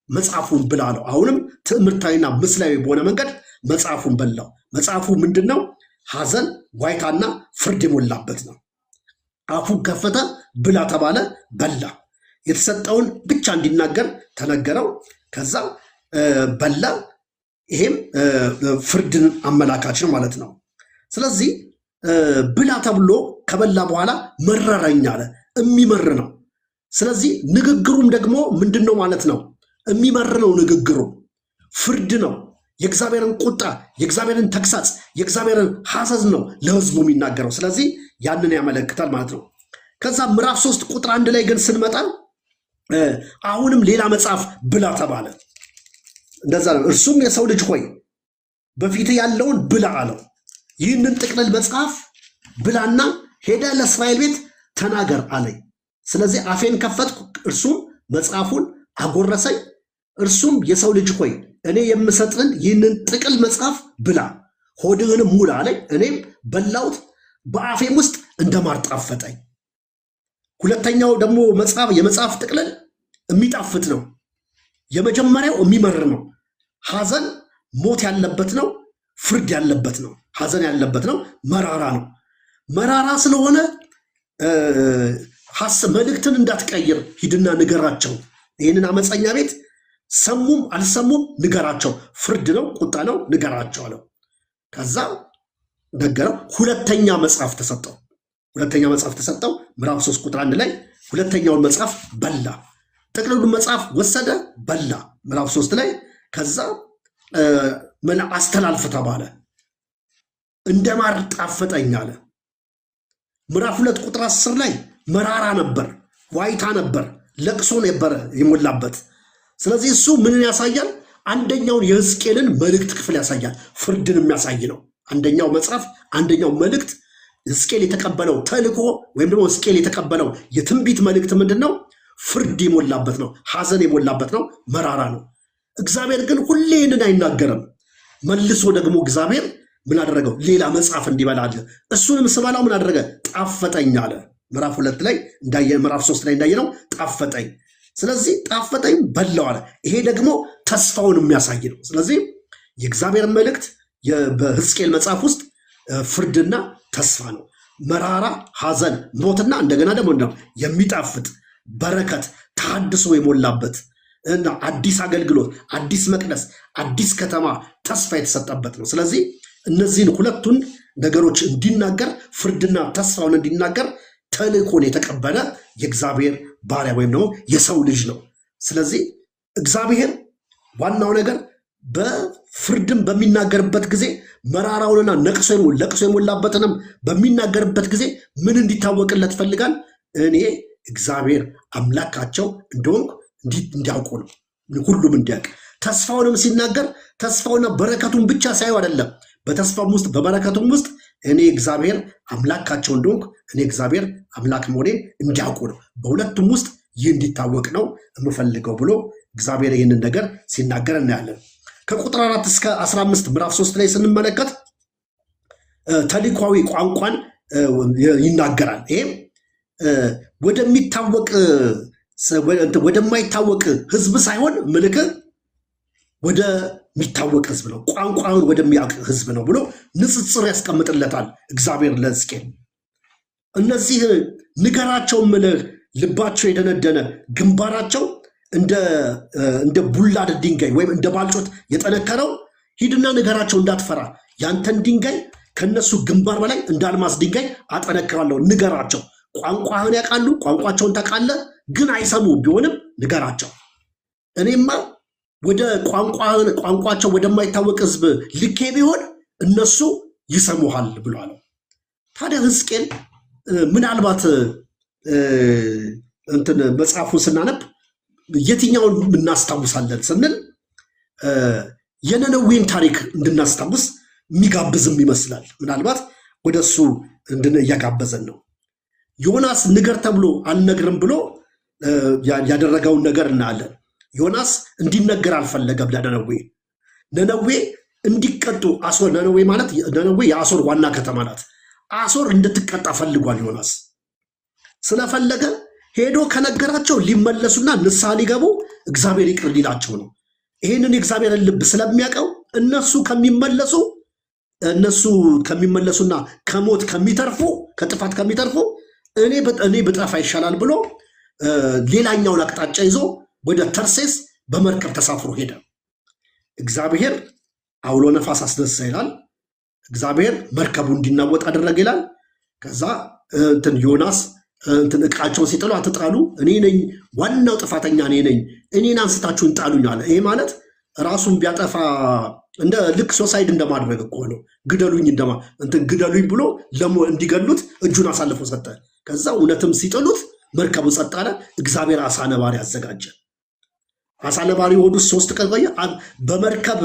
Speaker 1: መጽሐፉን ብላ አለው። አሁንም ትምህርታዊና ምስላዊ በሆነ መንገድ መጽሐፉን በላው። መጽሐፉ ምንድን ነው? ሐዘን፣ ዋይታና ፍርድ የሞላበት ነው። አፉን ከፈተ፣ ብላ ተባለ፣ በላ። የተሰጠውን ብቻ እንዲናገር ተነገረው። ከዛ በላ። ይሄም ፍርድን አመላካች ነው ማለት ነው። ስለዚህ ብላ ተብሎ ከበላ በኋላ መረረኝ አለ። የሚመር ነው። ስለዚህ ንግግሩም ደግሞ ምንድን ነው ማለት ነው? የሚመር ነው ንግግሩ። ፍርድ ነው። የእግዚአብሔርን ቁጣ፣ የእግዚአብሔርን ተግሳጽ፣ የእግዚአብሔርን ሐዘዝ ነው ለህዝቡ የሚናገረው። ስለዚህ ያንን ያመለክታል ማለት ነው። ከዛ ምዕራፍ 3 ቁጥር 1 ላይ ግን ስንመጣ አሁንም ሌላ መጽሐፍ ብላ ተባለ። እንደዛ ነው። እርሱም የሰው ልጅ ሆይ በፊት ያለውን ብላ አለው። ይህንን ጥቅልል መጽሐፍ ብላና ሄደ ለእስራኤል ቤት ተናገር አለኝ። ስለዚህ አፌን ከፈትኩ፣ እርሱም መጽሐፉን አጎረሰኝ። እርሱም የሰው ልጅ ሆይ እኔ የምሰጥን ይህንን ጥቅል መጽሐፍ ብላ፣ ሆድህንም ሙላ አለኝ። እኔም በላሁት፣ በአፌም ውስጥ እንደማር ጣፈጠኝ። ሁለተኛው ደግሞ የመጽሐፍ ጥቅልል የሚጣፍጥ ነው። የመጀመሪያው የሚመር ነው። ሐዘን፣ ሞት ያለበት ነው። ፍርድ ያለበት ነው። ሐዘን ያለበት ነው። መራራ ነው። መራራ ስለሆነ መልእክትን እንዳትቀይር ሂድና ንገራቸው። ይህንን አመፀኛ ቤት ሰሙም አልሰሙም ንገራቸው። ፍርድ ነው፣ ቁጣ ነው፣ ንገራቸው አለው። ከዛ ነገረው። ሁለተኛ መጽሐፍ ተሰጠው። ምዕራፍ 3 ቁጥር 1 ላይ ሁለተኛውን መጽሐፍ በላ። ጥቅልሉን መጽሐፍ ወሰደ፣ በላ። ምዕራፍ 3 ላይ ከዛ አስተላልፍ ተባለ። እንደ ማር ጣፈጠኝ አለ። ምዕራፍ 2 ቁጥር 10 ላይ መራራ ነበር፣ ዋይታ ነበር፣ ለቅሶ ነበር የሞላበት። ስለዚህ እሱ ምንን ያሳያል? አንደኛውን የሕዝቅኤልን መልእክት ክፍል ያሳያል። ፍርድን የሚያሳይ ነው። አንደኛው መጽሐፍ፣ አንደኛው መልእክት ሕዝቅኤል የተቀበለው ተልእኮ ወይም ደግሞ ሕዝቅኤል የተቀበለው የትንቢት መልእክት ምንድን ነው? ፍርድ የሞላበት ነው። ሐዘን የሞላበት ነው። መራራ ነው። እግዚአብሔር ግን ሁሌ ይህንን አይናገርም። መልሶ ደግሞ እግዚአብሔር ምን አደረገው? ሌላ መጽሐፍ እንዲበላ አለ። እሱንም ስበላው ምን አደረገ? ጣፈጠኝ አለ። ምዕራፍ 2 ላይ ምዕራፍ 3 ላይ እንዳየነው ጣፈጠኝ። ስለዚህ ጣፈጠኝ በላው አለ። ይሄ ደግሞ ተስፋውን የሚያሳይ ነው። ስለዚህ የእግዚአብሔር መልእክት በሕዝቅኤል መጽሐፍ ውስጥ ፍርድና ተስፋ ነው። መራራ ሐዘን፣ ሞትና እንደገና ደግሞ ነው የሚጣፍጥ በረከት ተሐድሶ የሞላበት እና አዲስ አገልግሎት፣ አዲስ መቅደስ፣ አዲስ ከተማ ተስፋ የተሰጠበት ነው። ስለዚህ እነዚህን ሁለቱን ነገሮች እንዲናገር ፍርድና ተስፋውን እንዲናገር ተልእኮን የተቀበለ የእግዚአብሔር ባሪያ ወይም ደግሞ የሰው ልጅ ነው። ስለዚህ እግዚአብሔር ዋናው ነገር በፍርድም በሚናገርበት ጊዜ መራራውንና ለቅሶ የሞላበትንም በሚናገርበት ጊዜ ምን እንዲታወቅለት ይፈልጋል? እኔ እግዚአብሔር አምላካቸው እንደሆንኩ እንዲያውቁ ነው። ሁሉም እንዲያውቅ። ተስፋውንም ሲናገር ተስፋውና በረከቱን ብቻ ሳይው አይደለም፣ በተስፋም ውስጥ በበረከቱም ውስጥ እኔ እግዚአብሔር አምላካቸው እንደሆንኩ እኔ እግዚአብሔር አምላክ መሆኔን እንዲያውቁ ነው። በሁለቱም ውስጥ ይህ እንዲታወቅ ነው የምፈልገው ብሎ እግዚአብሔር ይህንን ነገር ሲናገር እናያለን። ከቁጥር 4 እስከ 15 ምዕራፍ 3 ላይ ስንመለከት ተልእኮአዊ ቋንቋን ይናገራል። ይሄም ወደማይታወቅ ህዝብ ሳይሆን ምልክ ወደሚታወቅ ህዝብ ነው፣ ቋንቋውን ወደሚያውቅ ህዝብ ነው ብሎ ንጽጽር ያስቀምጥለታል እግዚአብሔር ለሕዝቅኤል። እነዚህ ንገራቸው ምልህ ልባቸው የደነደነ ግንባራቸው እንደ ቡላድ ድንጋይ ወይም እንደ ባልጮት የጠነከረው ሂድና ንገራቸው እንዳትፈራ፣ ያንተን ድንጋይ ከነሱ ግንባር በላይ እንደ አልማዝ ድንጋይ አጠነክራለሁ። ንገራቸው። ቋንቋህን ያውቃሉ፣ ቋንቋቸውን ታውቃለህ፣ ግን አይሰሙ ቢሆንም ንገራቸው። እኔማ ወደ ቋንቋቸው ወደማይታወቅ ህዝብ ልኬ ቢሆን እነሱ ይሰሙሃል ብሏል። ታዲያ ሕዝቅኤል ምናልባት መጽሐፉን ስናነብ የትኛውን እናስታውሳለን ስንል የነነዌን ታሪክ እንድናስታውስ የሚጋብዝም ይመስላል። ምናልባት ወደ እሱ እያጋበዘን ነው። ዮናስ ንገር ተብሎ አልነግርም ብሎ ያደረገውን ነገር እናያለን። ዮናስ እንዲነገር አልፈለገም ለነነዌ። ነነዌ እንዲቀጡ ነነዌ ማለት ነነዌ የአሶር ዋና ከተማ ናት። አሶር እንድትቀጣ ፈልጓል ዮናስ። ስለፈለገ ሄዶ ከነገራቸው ሊመለሱና ንስሐ ሊገቡ እግዚአብሔር ይቅር ሊላቸው ነው። ይህንን የእግዚአብሔርን ልብ ስለሚያውቀው እነሱ ከሚመለሱና ከሞት ከሚተርፉ ከጥፋት ከሚተርፉ እኔ ብጠፋ ይሻላል ብሎ ሌላኛውን አቅጣጫ ይዞ ወደ ተርሴስ በመርከብ ተሳፍሮ ሄደ። እግዚአብሔር አውሎ ነፋስ አስነሳ ይላል። እግዚአብሔር መርከቡ እንዲናወጥ አደረገ ይላል። ከዛ ዮናስ እቃቸውን ሲጥሉ አትጣሉ፣ እኔ ነኝ ዋናው ጥፋተኛ እኔ ነኝ፣ እኔን አንስታችሁን ጣሉኝ አለ። ይሄ ማለት ራሱን ቢያጠፋ እንደ ልክ ሶሳይድ እንደማድረግ እኮ ነው። ግደሉኝ ብሎ እንዲገሉት እጁን አሳልፎ ሰጠ። ከዛ እውነትም ሲጥሉት መርከቡ ጸጥ አለ። እግዚአብሔር አሳ ነባሪ አዘጋጀ። አሳ ነባሪ ሆዱ 3 ቀን ቆየ። በመርከብ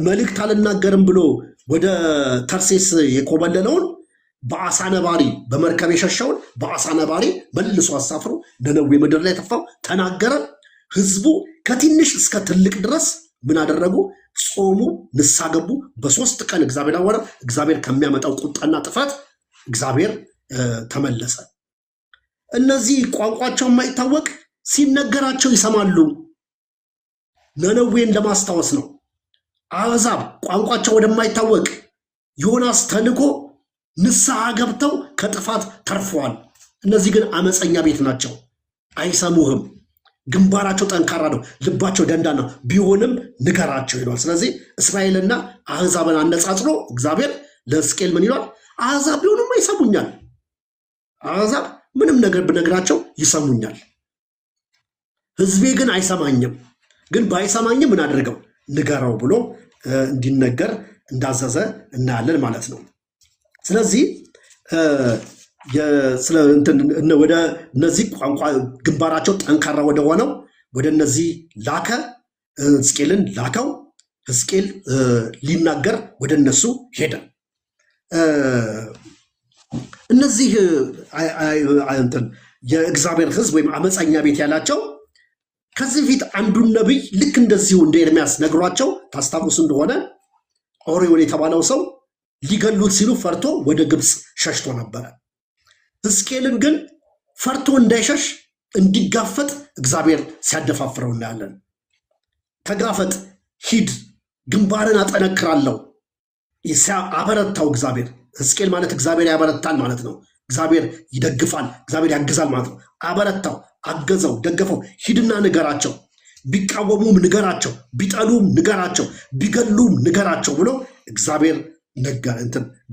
Speaker 1: መልእክት አልናገርም ብሎ ወደ ተርሴስ የኮበለለውን በአሳ ነባሪ በመርከብ የሸሸውን በአሳ ነባሪ መልሶ አሳፍሮ ነነዌ ምድር ላይ ተፋው፣ ተናገረ። ህዝቡ ከትንሽ እስከ ትልቅ ድረስ ምን አደረጉ? ጾሙ፣ ንስሐ ገቡ። በ3 ቀን እግዚአብሔር አወረ። እግዚአብሔር ከሚያመጣው ቁጣና ጥፋት እግዚአብሔር ተመለሰ። እነዚህ ቋንቋቸው የማይታወቅ ሲነገራቸው ይሰማሉ። ነነዌን ለማስታወስ ነው። አሕዛብ ቋንቋቸው ወደማይታወቅ ዮናስ ተልኮ ንስሐ ገብተው ከጥፋት ተርፈዋል። እነዚህ ግን አመፀኛ ቤት ናቸው፣ አይሰሙህም። ግንባራቸው ጠንካራ ነው፣ ልባቸው ደንዳና ቢሆንም ንገራቸው ይሏል። ስለዚህ እስራኤልና አሕዛብን አነጻጽሮ እግዚአብሔር ለሕዝቅኤል ምን ይሏል? አሕዛብ ቢሆኑም ይሰሙኛል። አሕዛብ ምንም ነገር ብነግራቸው ይሰሙኛል፣ ሕዝቤ ግን አይሰማኝም። ግን ባይሰማኝም ምን አድርገው ንገረው ብሎ እንዲነገር እንዳዘዘ እናያለን ማለት ነው። ስለዚህ ስለ ወደ እነዚህ ቋንቋ ግንባራቸው ጠንካራ ወደ ሆነው ወደ እነዚህ ላከ። ሕዝቅኤልን ላከው። ሕዝቅኤል ሊናገር ወደ እነሱ ሄደ። እነዚህ የእግዚአብሔር ሕዝብ ወይም አመፀኛ ቤት ያላቸው ከዚህ በፊት አንዱን ነቢይ ልክ እንደዚሁ እንደ ኤርሚያስ ነግሯቸው ታስታውሱ እንደሆነ ኦሪዮን የተባለው ሰው ሊገሉት ሲሉ ፈርቶ ወደ ግብፅ ሸሽቶ ነበረ። ሕዝቅኤልን ግን ፈርቶ እንዳይሸሽ እንዲጋፈጥ እግዚአብሔር ሲያደፋፍረው እናያለን። ተጋፈጥ፣ ሂድ፣ ግንባርን አጠነክራለሁ አበረታው እግዚአብሔር። ሕዝቅኤል ማለት እግዚአብሔር ያበረታል ማለት ነው። እግዚአብሔር ይደግፋል፣ እግዚአብሔር ያግዛል ማለት ነው። አበረታው፣ አገዘው፣ ደገፈው። ሂድና ንገራቸው፣ ቢቃወሙም ንገራቸው፣ ቢጠሉም ንገራቸው፣ ቢገሉም ንገራቸው ብሎ እግዚአብሔር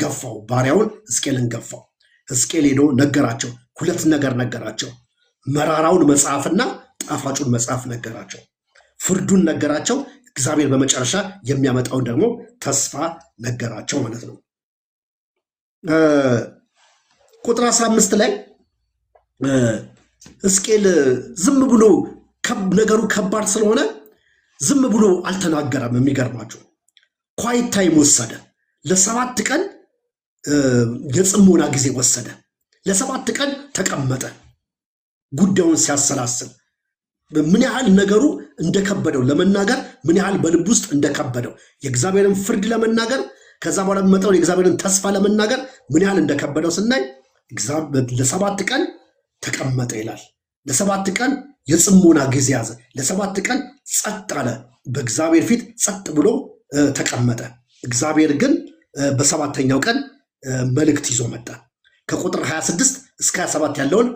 Speaker 1: ገፋው። ባሪያውን ሕዝቅኤልን ገፋው። ሕዝቅኤል ሄዶ ነገራቸው። ሁለት ነገር ነገራቸው። መራራውን መጽሐፍና ጣፋጩን መጽሐፍ ነገራቸው። ፍርዱን ነገራቸው። እግዚአብሔር በመጨረሻ የሚያመጣውን ደግሞ ተስፋ ነገራቸው ማለት ነው። ቁጥር 15 ላይ ሕዝቅኤል ዝም ብሎ ነገሩ ከባድ ስለሆነ ዝም ብሎ አልተናገረም። የሚገርማችሁ ኳይት ታይም ወሰደ። ለ7 ቀን የጽሞና ጊዜ ወሰደ። ለ7 ቀን ተቀመጠ። ጉዳዩን ሲያሰላስል ምን ያህል ነገሩ እንደከበደው ለመናገር ምን ያህል በልብ ውስጥ እንደከበደው የእግዚአብሔርን ፍርድ ለመናገር ከዛ በኋላ የሚመጣውን የእግዚአብሔርን ተስፋ ለመናገር ምን ያህል እንደከበደው ስናይ ለ7 ቀን ተቀመጠ ይላል። ለ7 ቀን የጽሞና ጊዜ ያዘ። ለ7 ቀን ጸጥ አለ። በእግዚአብሔር ፊት ጸጥ ብሎ ተቀመጠ። እግዚአብሔር ግን በ7ኛው ቀን መልእክት ይዞ መጣ። ከቁጥር 26 እስከ 27 ያለውን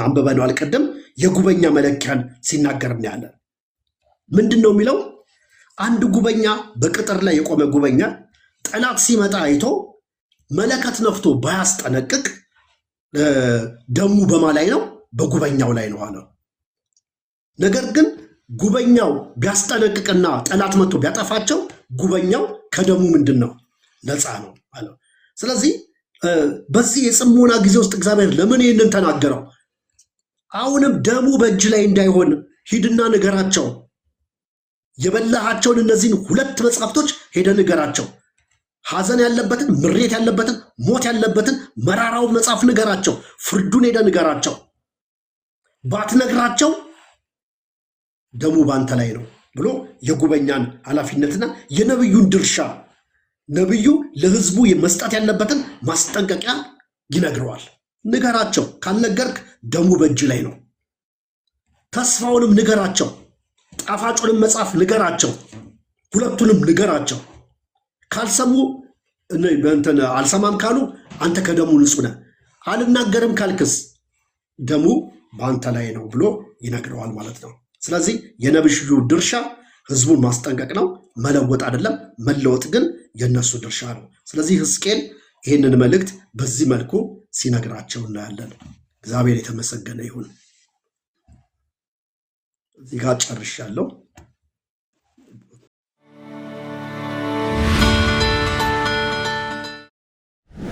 Speaker 1: አንብበነዋል ቀደም። የጉበኛ መለኪያን ሲናገር እናያለን። ምንድን ነው የሚለው? አንድ ጉበኛ በቅጥር ላይ የቆመ ጉበኛ ጠላት ሲመጣ አይቶ መለከት ነፍቶ ባያስጠነቅቅ ደሙ በማ ላይ ነው? በጉበኛው ላይ ነው አለው። ነገር ግን ጉበኛው ቢያስጠነቅቅና ጠላት መጥቶ ቢያጠፋቸው ጉበኛው ከደሙ ምንድን ነው? ነፃ ነው አለው። ስለዚህ በዚህ የጽሞና ጊዜ ውስጥ እግዚአብሔር ለምን ይህንን ተናገረው? አሁንም ደሙ በእጅ ላይ እንዳይሆን ሂድና ንገራቸው። የበላሃቸውን እነዚህን 2 መጽሐፍቶች ሄደ ንገራቸው። ሐዘን ያለበትን፣ ምሬት ያለበትን፣ ሞት ያለበትን መራራውን መጽሐፍ ንገራቸው። ፍርዱን ሄደ ንገራቸው። ባትነግራቸው ደሙ ባንተ ላይ ነው ብሎ የጉበኛን ኃላፊነትና የነብዩን ድርሻ ነብዩ ለሕዝቡ መስጠት ያለበትን ማስጠንቀቂያ ይነግረዋል። ንገራቸው፣ ካልነገርክ ደሙ በእጅ ላይ ነው። ተስፋውንም ንገራቸው፣ ጣፋጩንም መጽሐፍ ንገራቸው፣ ሁለቱንም ንገራቸው። ካልሰሙ አልሰማም ካሉ አንተ ከደሙ ንጹህ ነህ። አልናገርም ካልክስ ደሙ በአንተ ላይ ነው ብሎ ይነግረዋል ማለት ነው። ስለዚህ የነብዩ ድርሻ ሕዝቡን ማስጠንቀቅ ነው፣ መለወጥ አይደለም። መለወጥ ግን የነሱ ድርሻ ነው። ስለዚህ ሕዝቅኤል ይህንን መልእክት በዚህ መልኩ ሲነግራቸው እናያለን። እግዚአብሔር የተመሰገነ ይሁን። እዚህ ጋር ጨርሻለሁ።